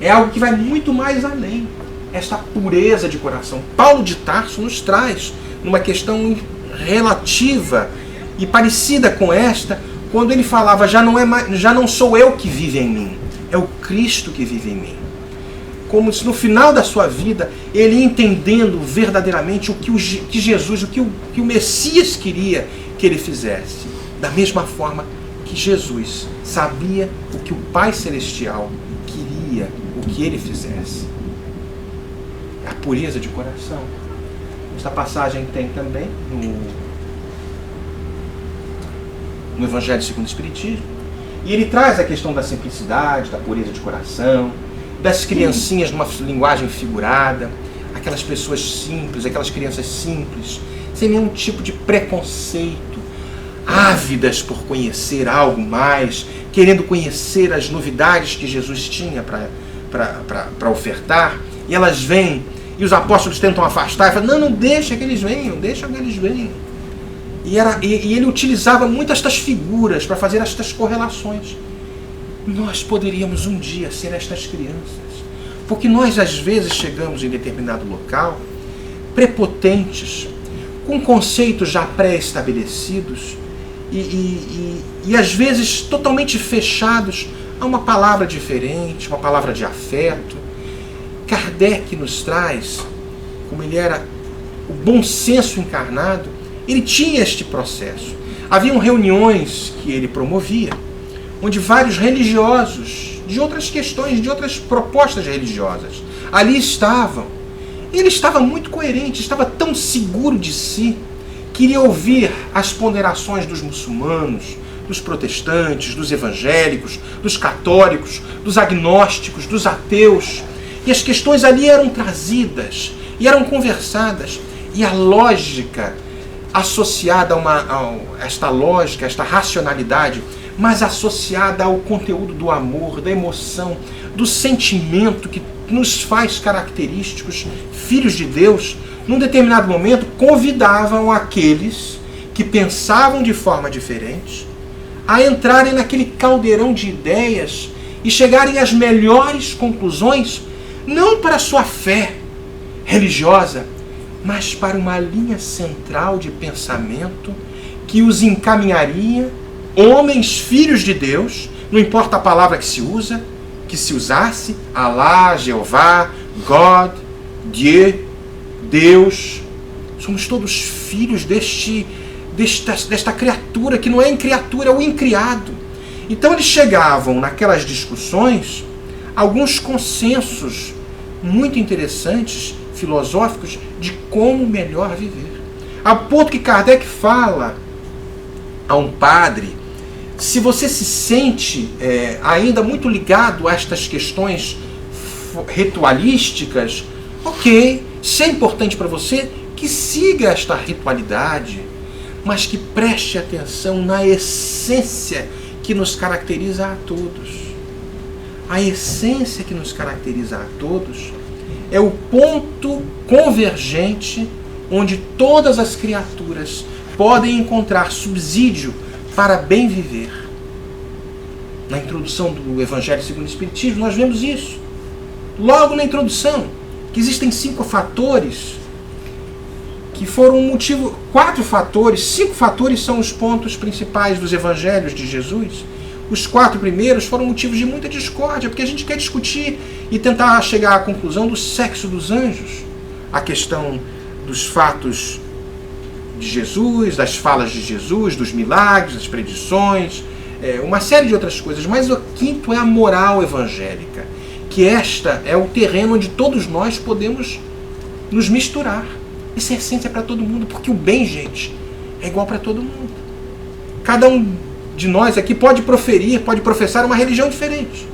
é algo que vai muito mais além. Esta pureza de coração. Paulo de Tarso nos traz numa questão relativa e parecida com esta, quando ele falava, já não sou eu que vive em mim, é o Cristo que vive em mim. Como se no final da sua vida, ele entendendo verdadeiramente o que Jesus, o que o Messias queria que ele fizesse. Da mesma forma que Jesus sabia o que o Pai Celestial queria o que ele fizesse. A pureza de coração. Esta passagem tem também no Evangelho segundo o Espiritismo. E ele traz a questão da simplicidade, da pureza de coração, das criancinhas numa linguagem figurada, aquelas pessoas simples, aquelas crianças simples, sem nenhum tipo de preconceito, ávidas por conhecer algo mais, querendo conhecer as novidades que Jesus tinha para ofertar, e elas vêm, e os apóstolos tentam afastar, e falam, não deixa que eles venham, deixa que eles venham. E ele utilizava muito estas figuras para fazer estas correlações. Nós poderíamos um dia ser estas crianças, porque nós às vezes chegamos em determinado local, prepotentes, com conceitos já pré-estabelecidos, e às vezes totalmente fechados a uma palavra diferente, uma palavra de afeto. Kardec nos traz, como ele era o bom senso encarnado, ele tinha este processo. Haviam reuniões que ele promovia, onde vários religiosos, de outras questões, de outras propostas religiosas, ali estavam. Ele estava muito coerente, estava tão seguro de si, queria ouvir as ponderações dos muçulmanos, dos protestantes, dos evangélicos, dos católicos, dos agnósticos, dos ateus. E as questões ali eram trazidas e eram conversadas. E a lógica associada a esta lógica, esta racionalidade, mas associada ao conteúdo do amor, da emoção, do sentimento que nos faz característicos, filhos de Deus, num determinado momento convidavam aqueles que pensavam de forma diferente a entrarem naquele caldeirão de ideias e chegarem às melhores conclusões, não para a sua fé religiosa, mas para uma linha central de pensamento que os encaminharia, homens, filhos de Deus, não importa a palavra que se usa, que se usasse, Alá, Jeová, God, Dieu, Deus, somos todos filhos desta criatura, que não é criatura, é o incriado. Então eles chegavam naquelas discussões alguns consensos muito interessantes, filosóficos, de como melhor viver. A ponto que Kardec fala a um padre, se você se sente ainda muito ligado a estas questões ritualísticas, ok, se é importante para você, que siga esta ritualidade, mas que preste atenção na essência que nos caracteriza a todos. A essência que nos caracteriza a todos é o ponto convergente onde todas as criaturas podem encontrar subsídio para bem viver. Na introdução do Evangelho segundo o Espiritismo, nós vemos isso. Logo na introdução, que existem 5 fatores que foram um motivo, 4 fatores, 5 fatores são os pontos principais dos Evangelhos de Jesus. Os 4 primeiros foram motivos de muita discórdia, porque a gente quer discutir e tentar chegar à conclusão do sexo dos anjos, a questão dos fatos de Jesus, das falas de Jesus, dos milagres, das predições, uma série de outras coisas. Mas o quinto é a moral evangélica, que esta é o terreno onde todos nós podemos nos misturar. Essa essência é para todo mundo, porque o bem, gente, é igual para todo mundo. Cada um de nós aqui pode professar uma religião diferente,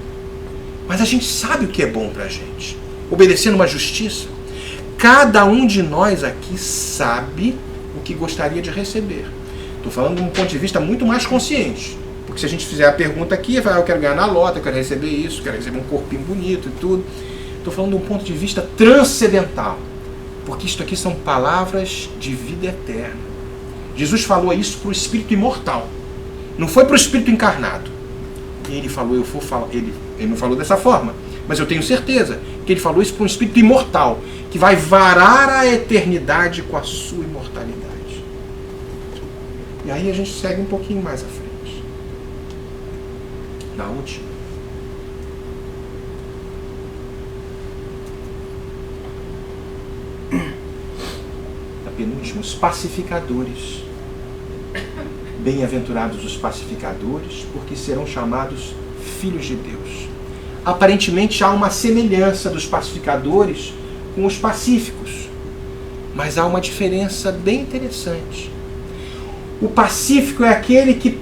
mas a gente sabe o que é bom para a gente, obedecendo uma justiça. Cada um de nós aqui sabe o que gostaria de receber. Estou falando de um ponto de vista muito mais consciente, porque se a gente fizer a pergunta aqui, eu quero ganhar na lota, eu quero receber isso, eu quero receber um corpinho bonito e tudo. Estou falando de um ponto de vista transcendental, porque isto aqui são palavras de vida eterna. Jesus falou isso para o espírito imortal, não foi para o espírito encarnado. E ele falou, ele não falou dessa forma, mas eu tenho certeza que ele falou isso para um espírito imortal, que vai varar a eternidade com a sua imortalidade. E aí a gente segue um pouquinho mais à frente. Na última. Na penúltima, os pacificadores. Bem-aventurados os pacificadores, porque serão chamados filhos de Deus. Aparentemente há uma semelhança dos pacificadores com os pacíficos, mas há uma diferença bem interessante. O pacífico é aquele que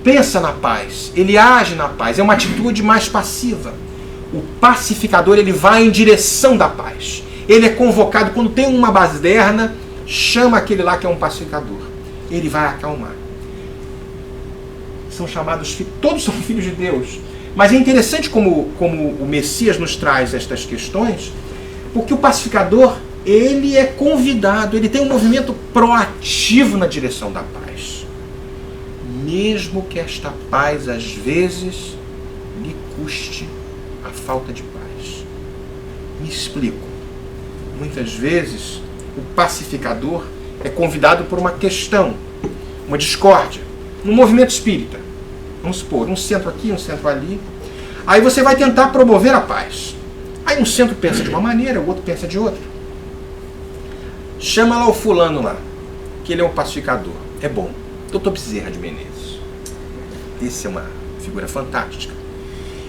pensa na paz, ele age na paz, é uma atitude mais passiva. O pacificador, ele vai em direção da paz. Ele é convocado, quando tem uma baderna, chama aquele lá que é um pacificador. Ele vai acalmar. São chamados, todos são filhos de Deus. Mas é interessante como o Messias nos traz estas questões, porque o pacificador, ele é convidado, ele tem um movimento proativo na direção da paz. Mesmo que esta paz, às vezes, lhe custe a falta de paz. Me explico. Muitas vezes, o pacificador é convidado por uma questão, uma discórdia, no movimento espírita. Vamos supor, um centro aqui, um centro ali. Aí você vai tentar promover a paz. Aí um centro pensa de uma maneira, o outro pensa de outra. Chama lá o fulano lá, que ele é um pacificador. É bom. Dr. Bezerra de Menezes. Esse é uma figura fantástica.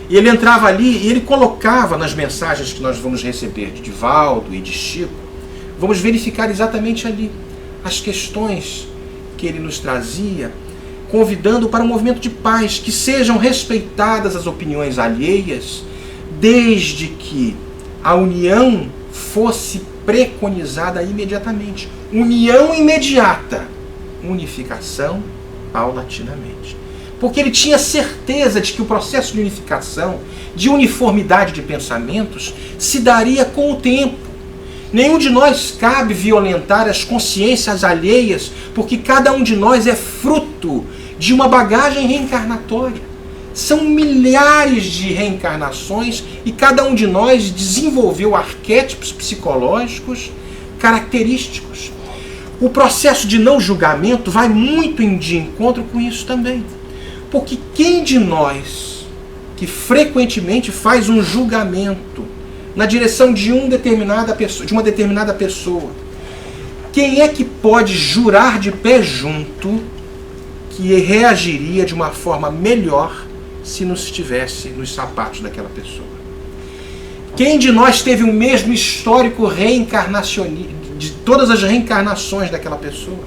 E ele entrava ali e ele colocava nas mensagens que nós vamos receber de Divaldo e de Chico, vamos verificar exatamente ali as questões que ele nos trazia, convidando para um movimento de paz, que sejam respeitadas as opiniões alheias, desde que a união fosse preconizada imediatamente. União imediata, unificação paulatinamente. Porque ele tinha certeza de que o processo de unificação, de uniformidade de pensamentos, se daria com o tempo. Nenhum de nós cabe violentar as consciências alheias, porque cada um de nós é fruto de uma bagagem reencarnatória. São milhares de reencarnações e cada um de nós desenvolveu arquétipos psicológicos característicos. O processo de não julgamento vai muito de encontro com isso também. Porque quem de nós que frequentemente faz um julgamento na direção de uma determinada pessoa, quem é que pode jurar de pé junto que reagiria de uma forma melhor se não estivesse nos sapatos daquela pessoa? Quem de nós teve o mesmo histórico reencarnacionista de todas as reencarnações daquela pessoa?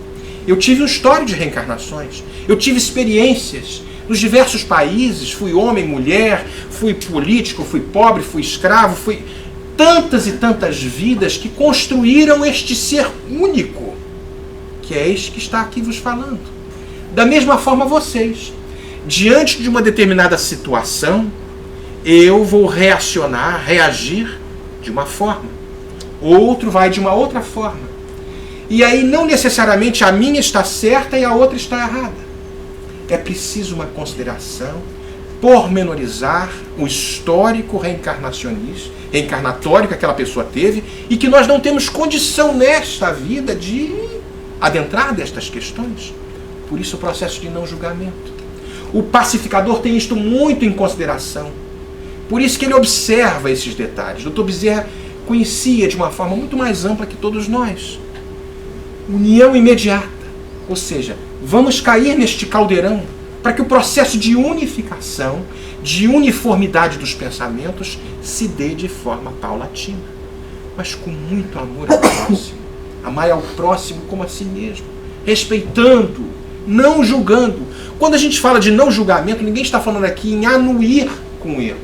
Eu tive um histórico de reencarnações, eu tive experiências nos diversos países, fui homem, mulher, fui político, fui pobre, fui escravo, fui tantas e tantas vidas que construíram este ser único, que é este que está aqui vos falando. Da mesma forma vocês, diante de uma determinada situação, eu vou reagir de uma forma, outro vai de uma outra forma. E aí não necessariamente a minha está certa e a outra está errada. É preciso uma consideração, pormenorizar o histórico reencarnatório que aquela pessoa teve e que nós não temos condição nesta vida de adentrar destas questões. Por isso o processo de não julgamento. O pacificador tem isto muito em consideração. Por isso que ele observa esses detalhes. Dr. Bezerra conhecia de uma forma muito mais ampla que todos nós. União imediata. Ou seja, vamos cair neste caldeirão para que o processo de unificação, de uniformidade dos pensamentos se dê de forma paulatina, mas com muito amor ao próximo. Amar ao próximo como a si mesmo, respeitando, não julgando. Quando a gente fala de não julgamento, ninguém está falando aqui em anuir com o erro,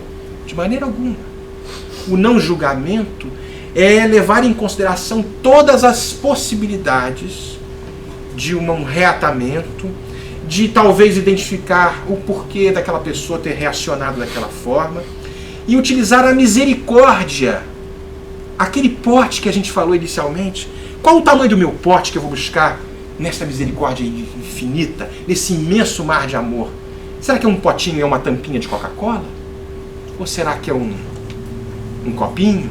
de maneira alguma. O não julgamento é levar em consideração todas as possibilidades de um reatamento, de talvez identificar o porquê daquela pessoa ter reacionado daquela forma e utilizar a misericórdia, aquele pote que a gente falou inicialmente. Qual o tamanho do meu pote que eu vou buscar nesta misericórdia infinita, nesse imenso mar de amor? Será que é um potinho, é uma tampinha de Coca-Cola? Ou será que é um copinho?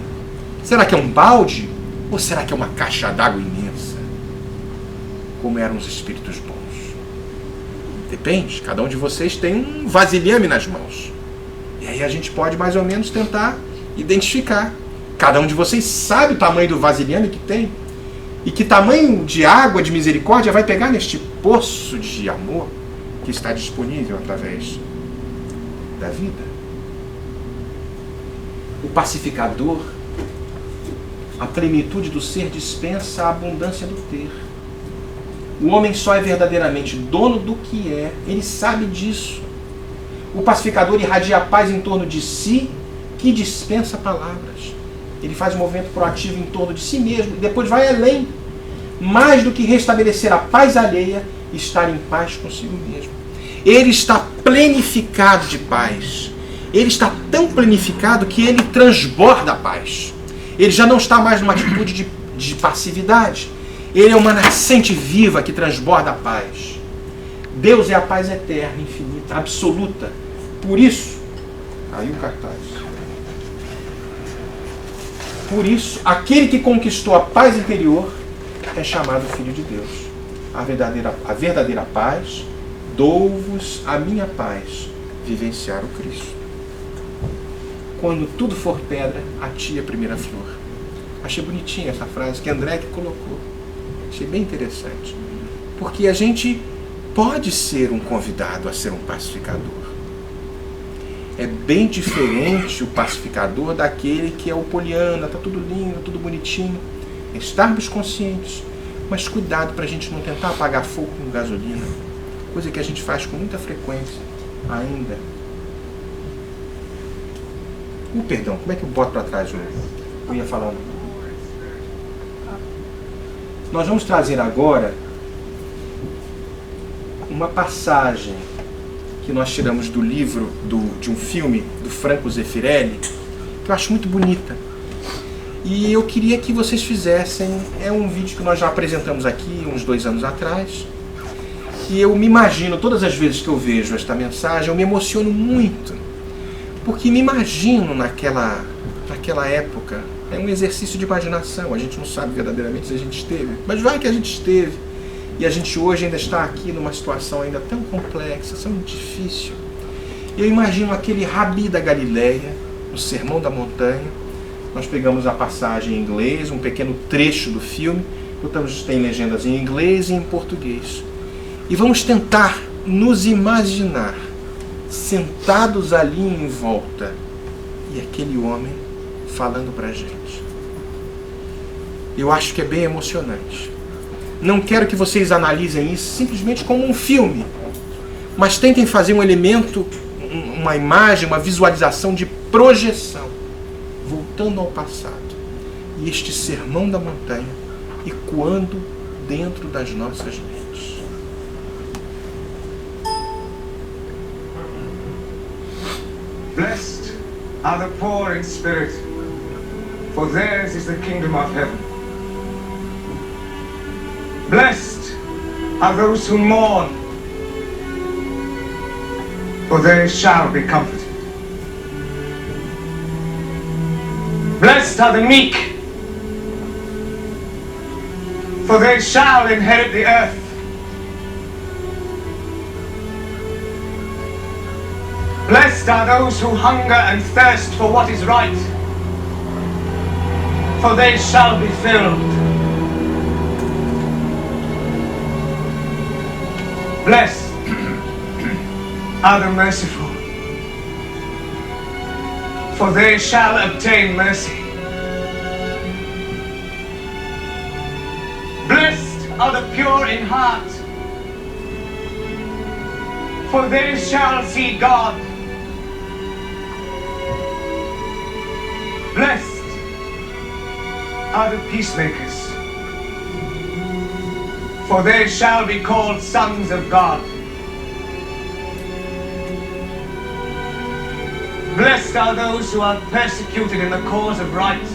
Será que é um balde? Ou será que é uma caixa d'água imensa? Como eram os espíritos bons? Depende, cada um de vocês tem um vasilhame nas mãos. E aí a gente pode mais ou menos tentar identificar. Cada um de vocês sabe o tamanho do vasilhame que tem. E que tamanho de água, de misericórdia vai pegar neste poço de amor que está disponível através da vida. O pacificador, a plenitude do ser dispensa a abundância do ter. O homem só é verdadeiramente dono do que é, ele sabe disso. O pacificador irradia a paz em torno de si, que dispensa palavras. Ele faz um movimento proativo em torno de si mesmo, e depois vai além. Mais do que restabelecer a paz alheia, estar em paz consigo mesmo. Ele está plenificado de paz. Ele está tão plenificado que ele transborda a paz. Ele já não está mais numa atitude de passividade. Ele é uma nascente viva que transborda a paz. Deus é a paz eterna, infinita, absoluta. Por isso, aí o cartaz. Por isso, aquele que conquistou a paz interior é chamado Filho de Deus. A verdadeira paz, dou-vos a minha paz, vivenciar o Cristo. Quando tudo for pedra, a ti a primeira flor. Achei bonitinha essa frase que André que colocou. Achei bem interessante. Porque a gente pode ser um convidado a ser um pacificador. É bem diferente o pacificador daquele que é o poliana, tá tudo lindo, tudo bonitinho. Estarmos conscientes, mas cuidado para a gente não tentar apagar fogo com gasolina, coisa que a gente faz com muita frequência ainda. Perdão, como é que eu boto para trás? Eu ia falar. Nós vamos trazer agora uma passagem que nós tiramos do livro, de um filme do Franco Zeffirelli, que eu acho muito bonita. E eu queria que vocês fizessem, é um vídeo que nós já apresentamos aqui uns 2 anos atrás, e eu me imagino, todas as vezes que eu vejo esta mensagem, eu me emociono muito, porque me imagino naquela época. É um exercício de imaginação, a gente não sabe verdadeiramente se a gente esteve, mas vai que a gente esteve, e a gente hoje ainda está aqui numa situação ainda tão complexa, tão difícil. Eu imagino aquele Rabi da Galileia, no Sermão da Montanha. Nós pegamos a passagem em inglês, um pequeno trecho do filme, tem legendas em inglês e em português. E vamos tentar nos imaginar sentados ali em volta e aquele homem falando pra gente. Eu acho que é bem emocionante. Não quero que vocês analisem isso simplesmente como um filme, mas tentem fazer um elemento, uma imagem, uma visualização de projeção, voltando ao passado. E este Sermão da Montanha ecoando dentro das nossas mentes. Blessed are the poor in spirit, for theirs is the kingdom of heaven. Blessed are those who mourn, for they shall be comforted. Blessed are the meek, for they shall inherit the earth. Blessed are those who hunger and thirst for what is right, for they shall be filled. Blessed are the merciful, for they shall obtain mercy. Blessed are the pure in heart, for they shall see God. Blessed are the peacemakers, for they shall be called sons of God. Blessed are those who are persecuted in the cause of right,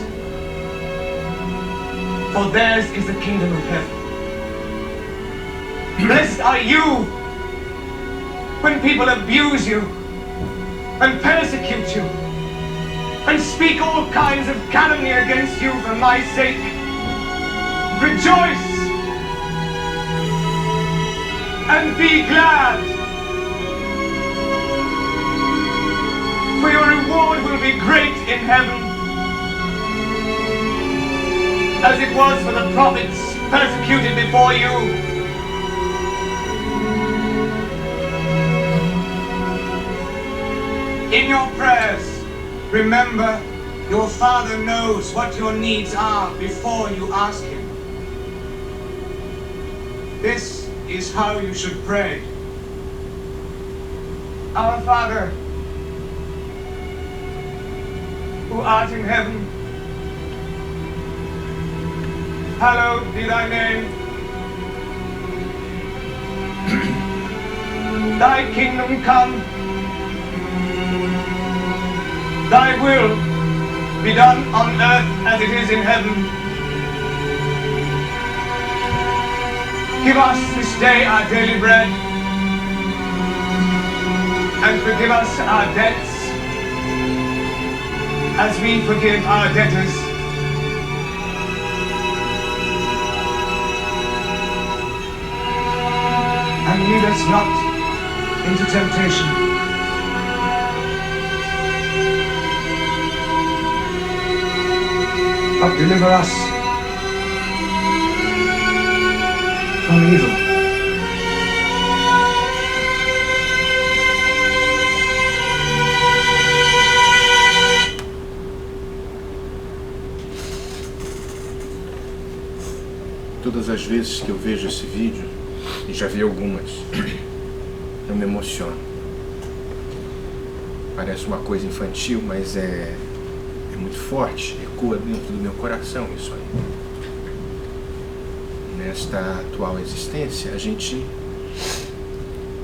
for theirs is the kingdom of heaven. Blessed are you when people abuse you and persecute you and speak all kinds of calumny against you for my sake. Rejoice and be glad, for your reward will be great in heaven, as it was for the prophets persecuted before you. In your prayers, remember your Father knows what your needs are before you ask Him. This is how you should pray. Our Father, who art in heaven, hallowed be thy name. Thy kingdom come. Thy will be done on earth as it is in heaven. Give us this day our daily bread, and forgive us our debts, as we forgive our debtors. And lead us not into temptation, but deliver us from evil. Todas as vezes que eu vejo esse vídeo, e já vi algumas, eu me emociono. Parece uma coisa infantil, mas é muito forte, ecoa dentro do meu coração isso aí. Nesta atual existência, a gente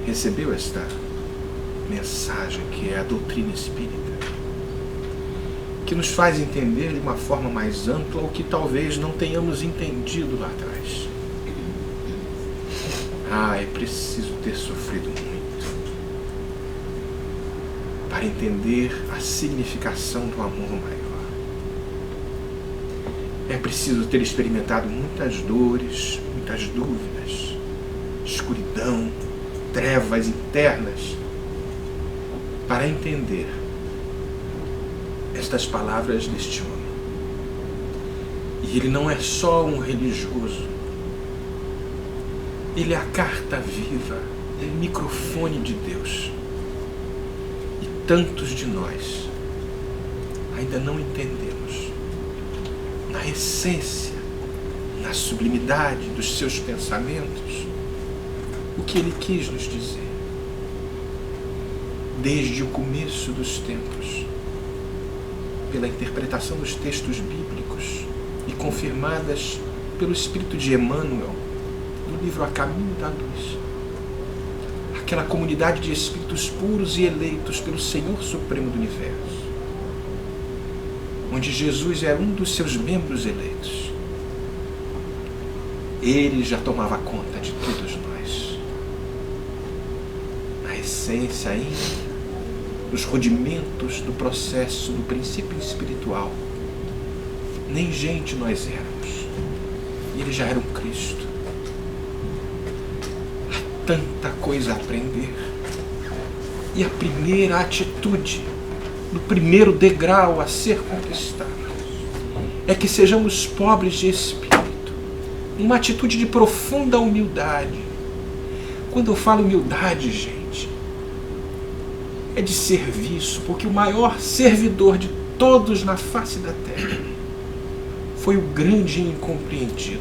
recebeu esta mensagem que é a doutrina espírita, que nos faz entender de uma forma mais ampla o que talvez não tenhamos entendido lá atrás. É preciso ter sofrido muito para entender a significação do amor maior. É preciso ter experimentado muitas dores, muitas dúvidas, escuridão, trevas internas, para entender estas palavras deste homem. E ele não é só um religioso, ele é a carta viva, é o microfone de Deus. E tantos de nós ainda não entendemos, na essência, na sublimidade dos seus pensamentos, o que ele quis nos dizer. Desde o começo dos tempos, pela interpretação dos textos bíblicos e confirmadas pelo Espírito de Emmanuel, no livro A Caminho da Luz. Aquela comunidade de espíritos puros e eleitos pelo Senhor Supremo do Universo, onde Jesus era um dos seus membros eleitos. Ele já tomava conta de todos nós. Na essência ainda, dos rudimentos do processo do princípio espiritual, nem gente nós éramos, e ele já era um Cristo. Há tanta coisa a aprender, e a primeira atitude, no primeiro degrau a ser conquistado, é que sejamos pobres de espírito, uma atitude de profunda humildade, Quando eu falo humildade, gente, é de serviço, porque o maior servidor de todos na face da terra foi o grande incompreendido.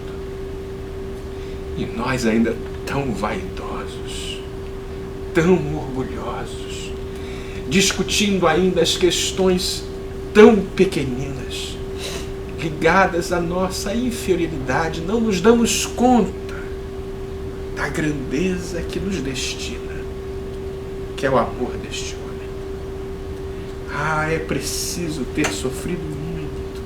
E nós ainda tão vaidosos, tão orgulhosos, discutindo ainda as questões tão pequeninas, ligadas à nossa inferioridade, não nos damos conta da grandeza que nos destina, que é o amor deste homem. É preciso ter sofrido muito,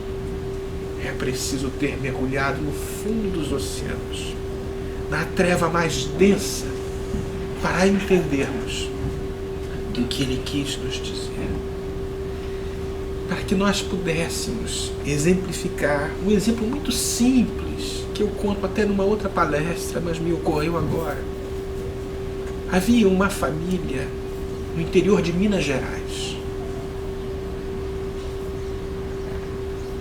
é preciso ter mergulhado no fundo dos oceanos, na treva mais densa, para entendermos o que ele quis nos dizer, para que nós pudéssemos exemplificar um exemplo muito simples, que eu conto até numa outra palestra, mas me ocorreu agora. Havia uma família no interior de Minas Gerais.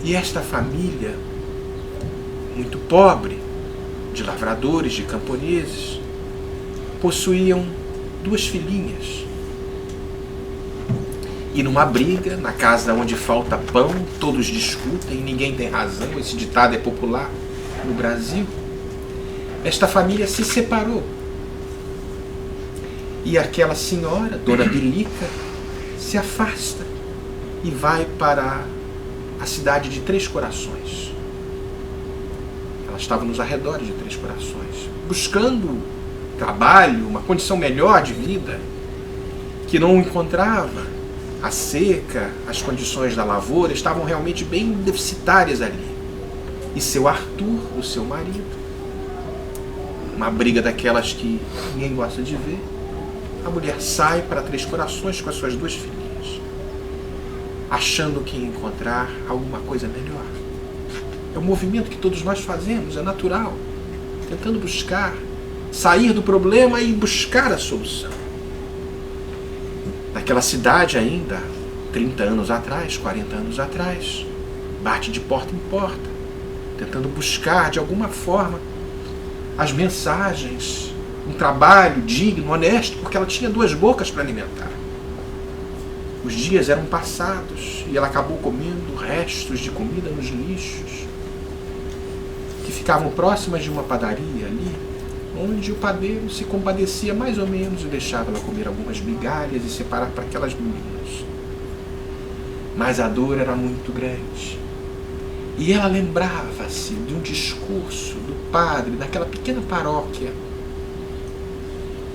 E esta família, muito pobre, de lavradores, de camponeses, possuíam 2 filhinhas. E numa briga, na casa onde falta pão, todos discutem, ninguém tem razão, esse ditado é popular no Brasil, esta família se separou. E aquela senhora, Dona Bilica, se afasta e vai para a cidade de Três Corações. Ela estava nos arredores de Três Corações, buscando trabalho, uma condição melhor de vida, que não encontrava. A seca, as condições da lavoura estavam realmente bem deficitárias ali. E seu Arthur, o seu marido, uma briga daquelas que ninguém gosta de ver, a mulher sai para Três Corações com as suas 2 filhinhas, achando que ia encontrar alguma coisa melhor. É um movimento que todos nós fazemos, é natural, tentando buscar, sair do problema e buscar a solução. Naquela cidade ainda, 30 anos atrás, 40 anos atrás, bate de porta em porta, tentando buscar de alguma forma as mensagens, um trabalho digno, honesto, porque ela tinha 2 bocas para alimentar. Os dias eram passados e ela acabou comendo restos de comida nos lixos que ficavam próximas de uma padaria ali, onde o padeiro se compadecia mais ou menos e deixava ela comer algumas migalhas e separar para aquelas meninas. Mas a dor era muito grande. E ela lembrava-se de um discurso do padre daquela pequena paróquia,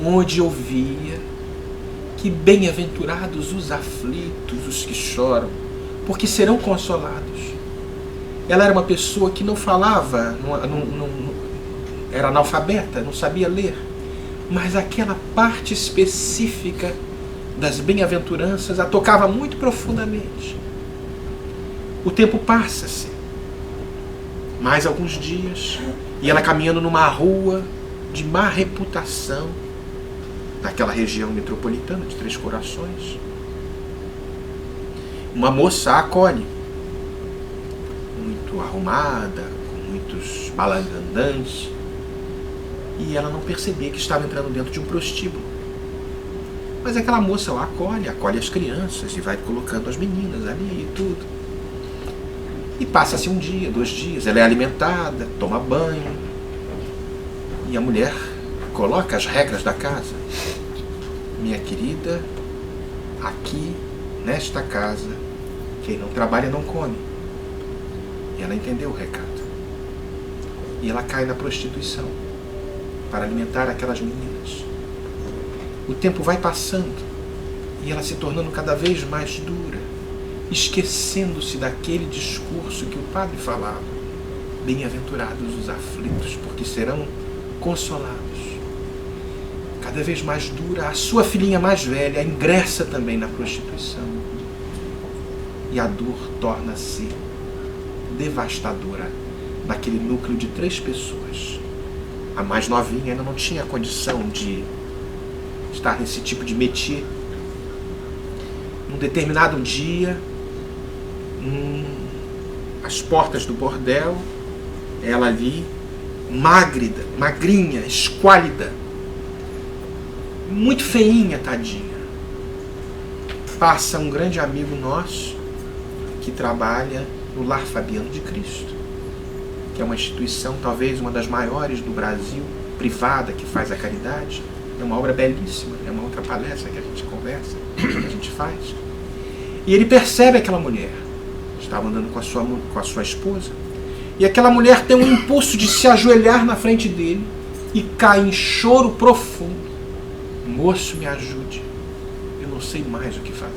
onde ouvia que bem-aventurados os aflitos, os que choram, porque serão consolados. Ela era uma pessoa que não falava, era analfabeta, não sabia ler, mas aquela parte específica das bem-aventuranças a tocava muito profundamente. O tempo passa-se, mais alguns dias, e ela caminhando numa rua de má reputação, naquela região metropolitana de Três Corações. Uma moça a acolhe, muito arrumada, com muitos balangandãs, e ela não percebia que estava entrando dentro de um prostíbulo. Mas aquela moça o acolhe as crianças e vai colocando as meninas ali e tudo. E passa-se 1 dia, 2 dias, ela é alimentada, toma banho, e a mulher coloca as regras da casa. Minha querida, aqui, nesta casa, quem não trabalha não come. E ela entendeu o recado. E ela cai na prostituição para alimentar aquelas meninas. O tempo vai passando e ela se tornando cada vez mais dura, esquecendo-se daquele discurso que o padre falava: bem-aventurados os aflitos, porque serão consolados. Cada vez mais dura, a sua filhinha mais velha ingressa também na prostituição. E a dor torna-se devastadora naquele núcleo de 3 pessoas. A mais novinha ainda não tinha condição de estar nesse tipo de métier. Num determinado dia, às portas do bordel, ela ali, magrinha, esquálida, muito feinha, tadinha. Passa um grande amigo nosso que trabalha no Lar Fabiano de Cristo, que é uma instituição, talvez uma das maiores do Brasil, privada, que faz a caridade. É uma obra belíssima, é uma outra palestra que a gente conversa, que a gente faz. E ele percebe aquela mulher, estava andando com a sua esposa, e aquela mulher tem um impulso de se ajoelhar na frente dele e cai em choro profundo. Moço, me ajude, eu não sei mais o que fazer.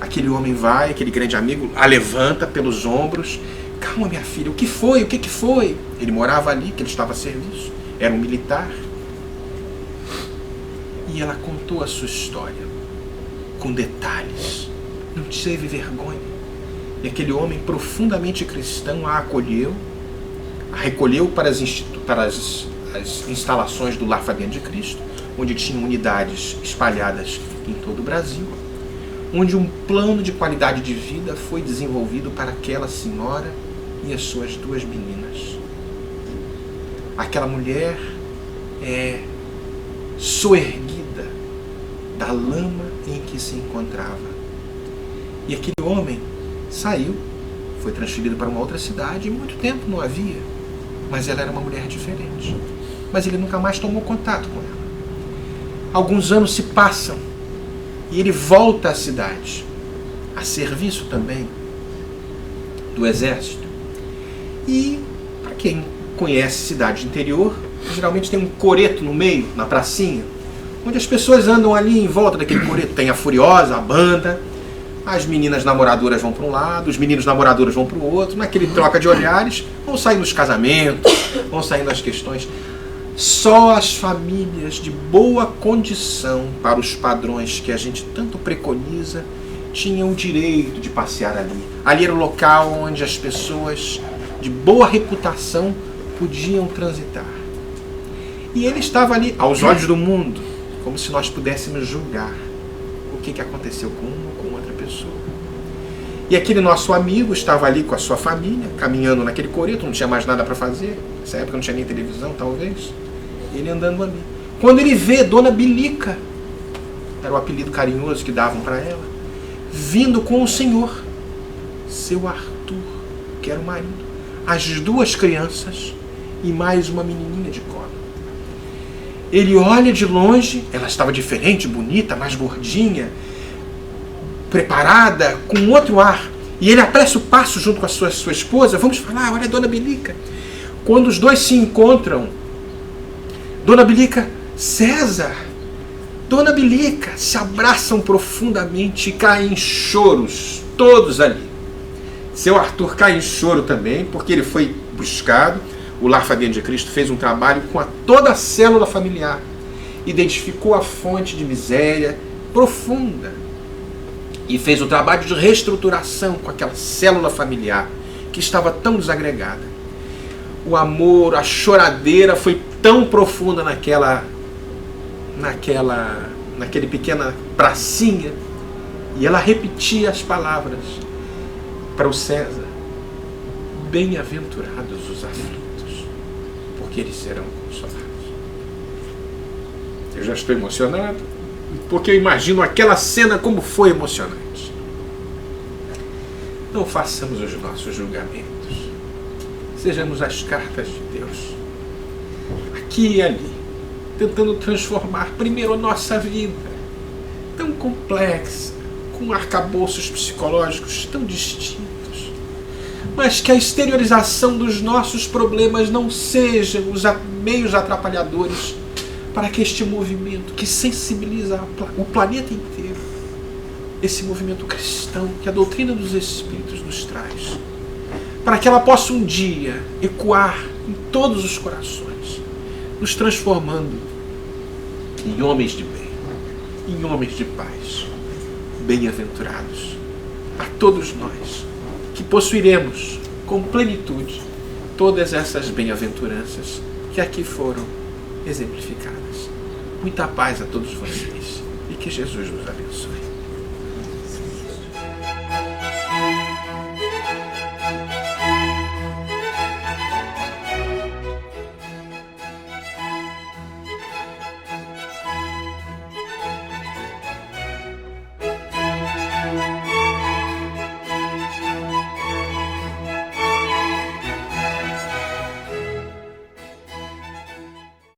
Aquele homem vai, aquele grande amigo, a levanta pelos ombros. Calma, minha filha, o que foi? O que foi? Ele morava ali, que ele estava a serviço, era um militar. E ela contou a sua história, com detalhes, não teve vergonha. E aquele homem profundamente cristão a acolheu, a recolheu para as instalações do Lar Fabiano de Cristo, onde tinham unidades espalhadas em todo o Brasil, onde um plano de qualidade de vida foi desenvolvido para aquela senhora e as suas 2 meninas. Aquela mulher é soerguida da lama em que se encontrava. E aquele homem saiu, foi transferido para uma outra cidade, e muito tempo não havia, mas ela era uma mulher diferente. Mas ele nunca mais tomou contato com ela. Alguns anos se passam e ele volta à cidade, a serviço também do exército. E, para quem conhece cidade interior, geralmente tem um coreto no meio, na pracinha, onde as pessoas andam ali em volta daquele coreto. Tem a Furiosa, a banda, as meninas namoradoras vão para um lado, os meninos namoradores vão para o outro, naquele troca de olhares, vão saindo os casamentos, vão saindo as questões. Só as famílias de boa condição para os padrões que a gente tanto preconiza tinham o direito de passear ali. Ali era o local onde as pessoas de boa reputação podiam transitar. E ele estava ali, aos olhos do mundo, como se nós pudéssemos julgar o que aconteceu com uma ou com outra pessoa. E aquele nosso amigo estava ali com a sua família, caminhando naquele coreto, não tinha mais nada para fazer. Nessa época não tinha nem televisão, talvez. Ele andando ali. Quando ele vê Dona Bilica, era o apelido carinhoso que davam para ela, vindo com o senhor, seu Arthur, que era o marido, as 2 crianças e mais uma menininha de colo. Ele olha de longe, ela estava diferente, bonita, mais gordinha, preparada, com outro ar. E ele apressa o passo junto com a sua esposa. Vamos falar, olha a Dona Bilica. Quando os 2 se encontram, Dona Bilica, César, Dona Bilica, se abraçam profundamente e caem em choros, todos ali. Seu Arthur cai em choro também, porque ele foi buscado. O Lar Fabiano de Cristo fez um trabalho com toda a célula familiar, identificou a fonte de miséria profunda e fez o trabalho de reestruturação com aquela célula familiar que estava tão desagregada. O amor, a choradeira foi tão profunda naquele pequena pracinha, e ela repetia as palavras para o César: bem-aventurados os aflitos, porque eles serão consolados. Eu já estou emocionado, porque eu imagino aquela cena como foi emocionante. Não façamos os nossos julgamentos, sejamos as cartas de Deus, aqui e ali, tentando transformar primeiro a nossa vida, tão complexa, com arcabouços psicológicos tão distintos, mas que a exteriorização dos nossos problemas não sejam os meios atrapalhadores para que este movimento que sensibiliza o planeta inteiro, esse movimento cristão que a doutrina dos Espíritos nos traz, para que ela possa um dia ecoar em todos os corações, nos transformando em homens de bem, em homens de paz, bem-aventurados a todos nós, que possuiremos com plenitude todas essas bem-aventuranças que aqui foram exemplificadas. Muita paz a todos vocês e que Jesus nos abençoe.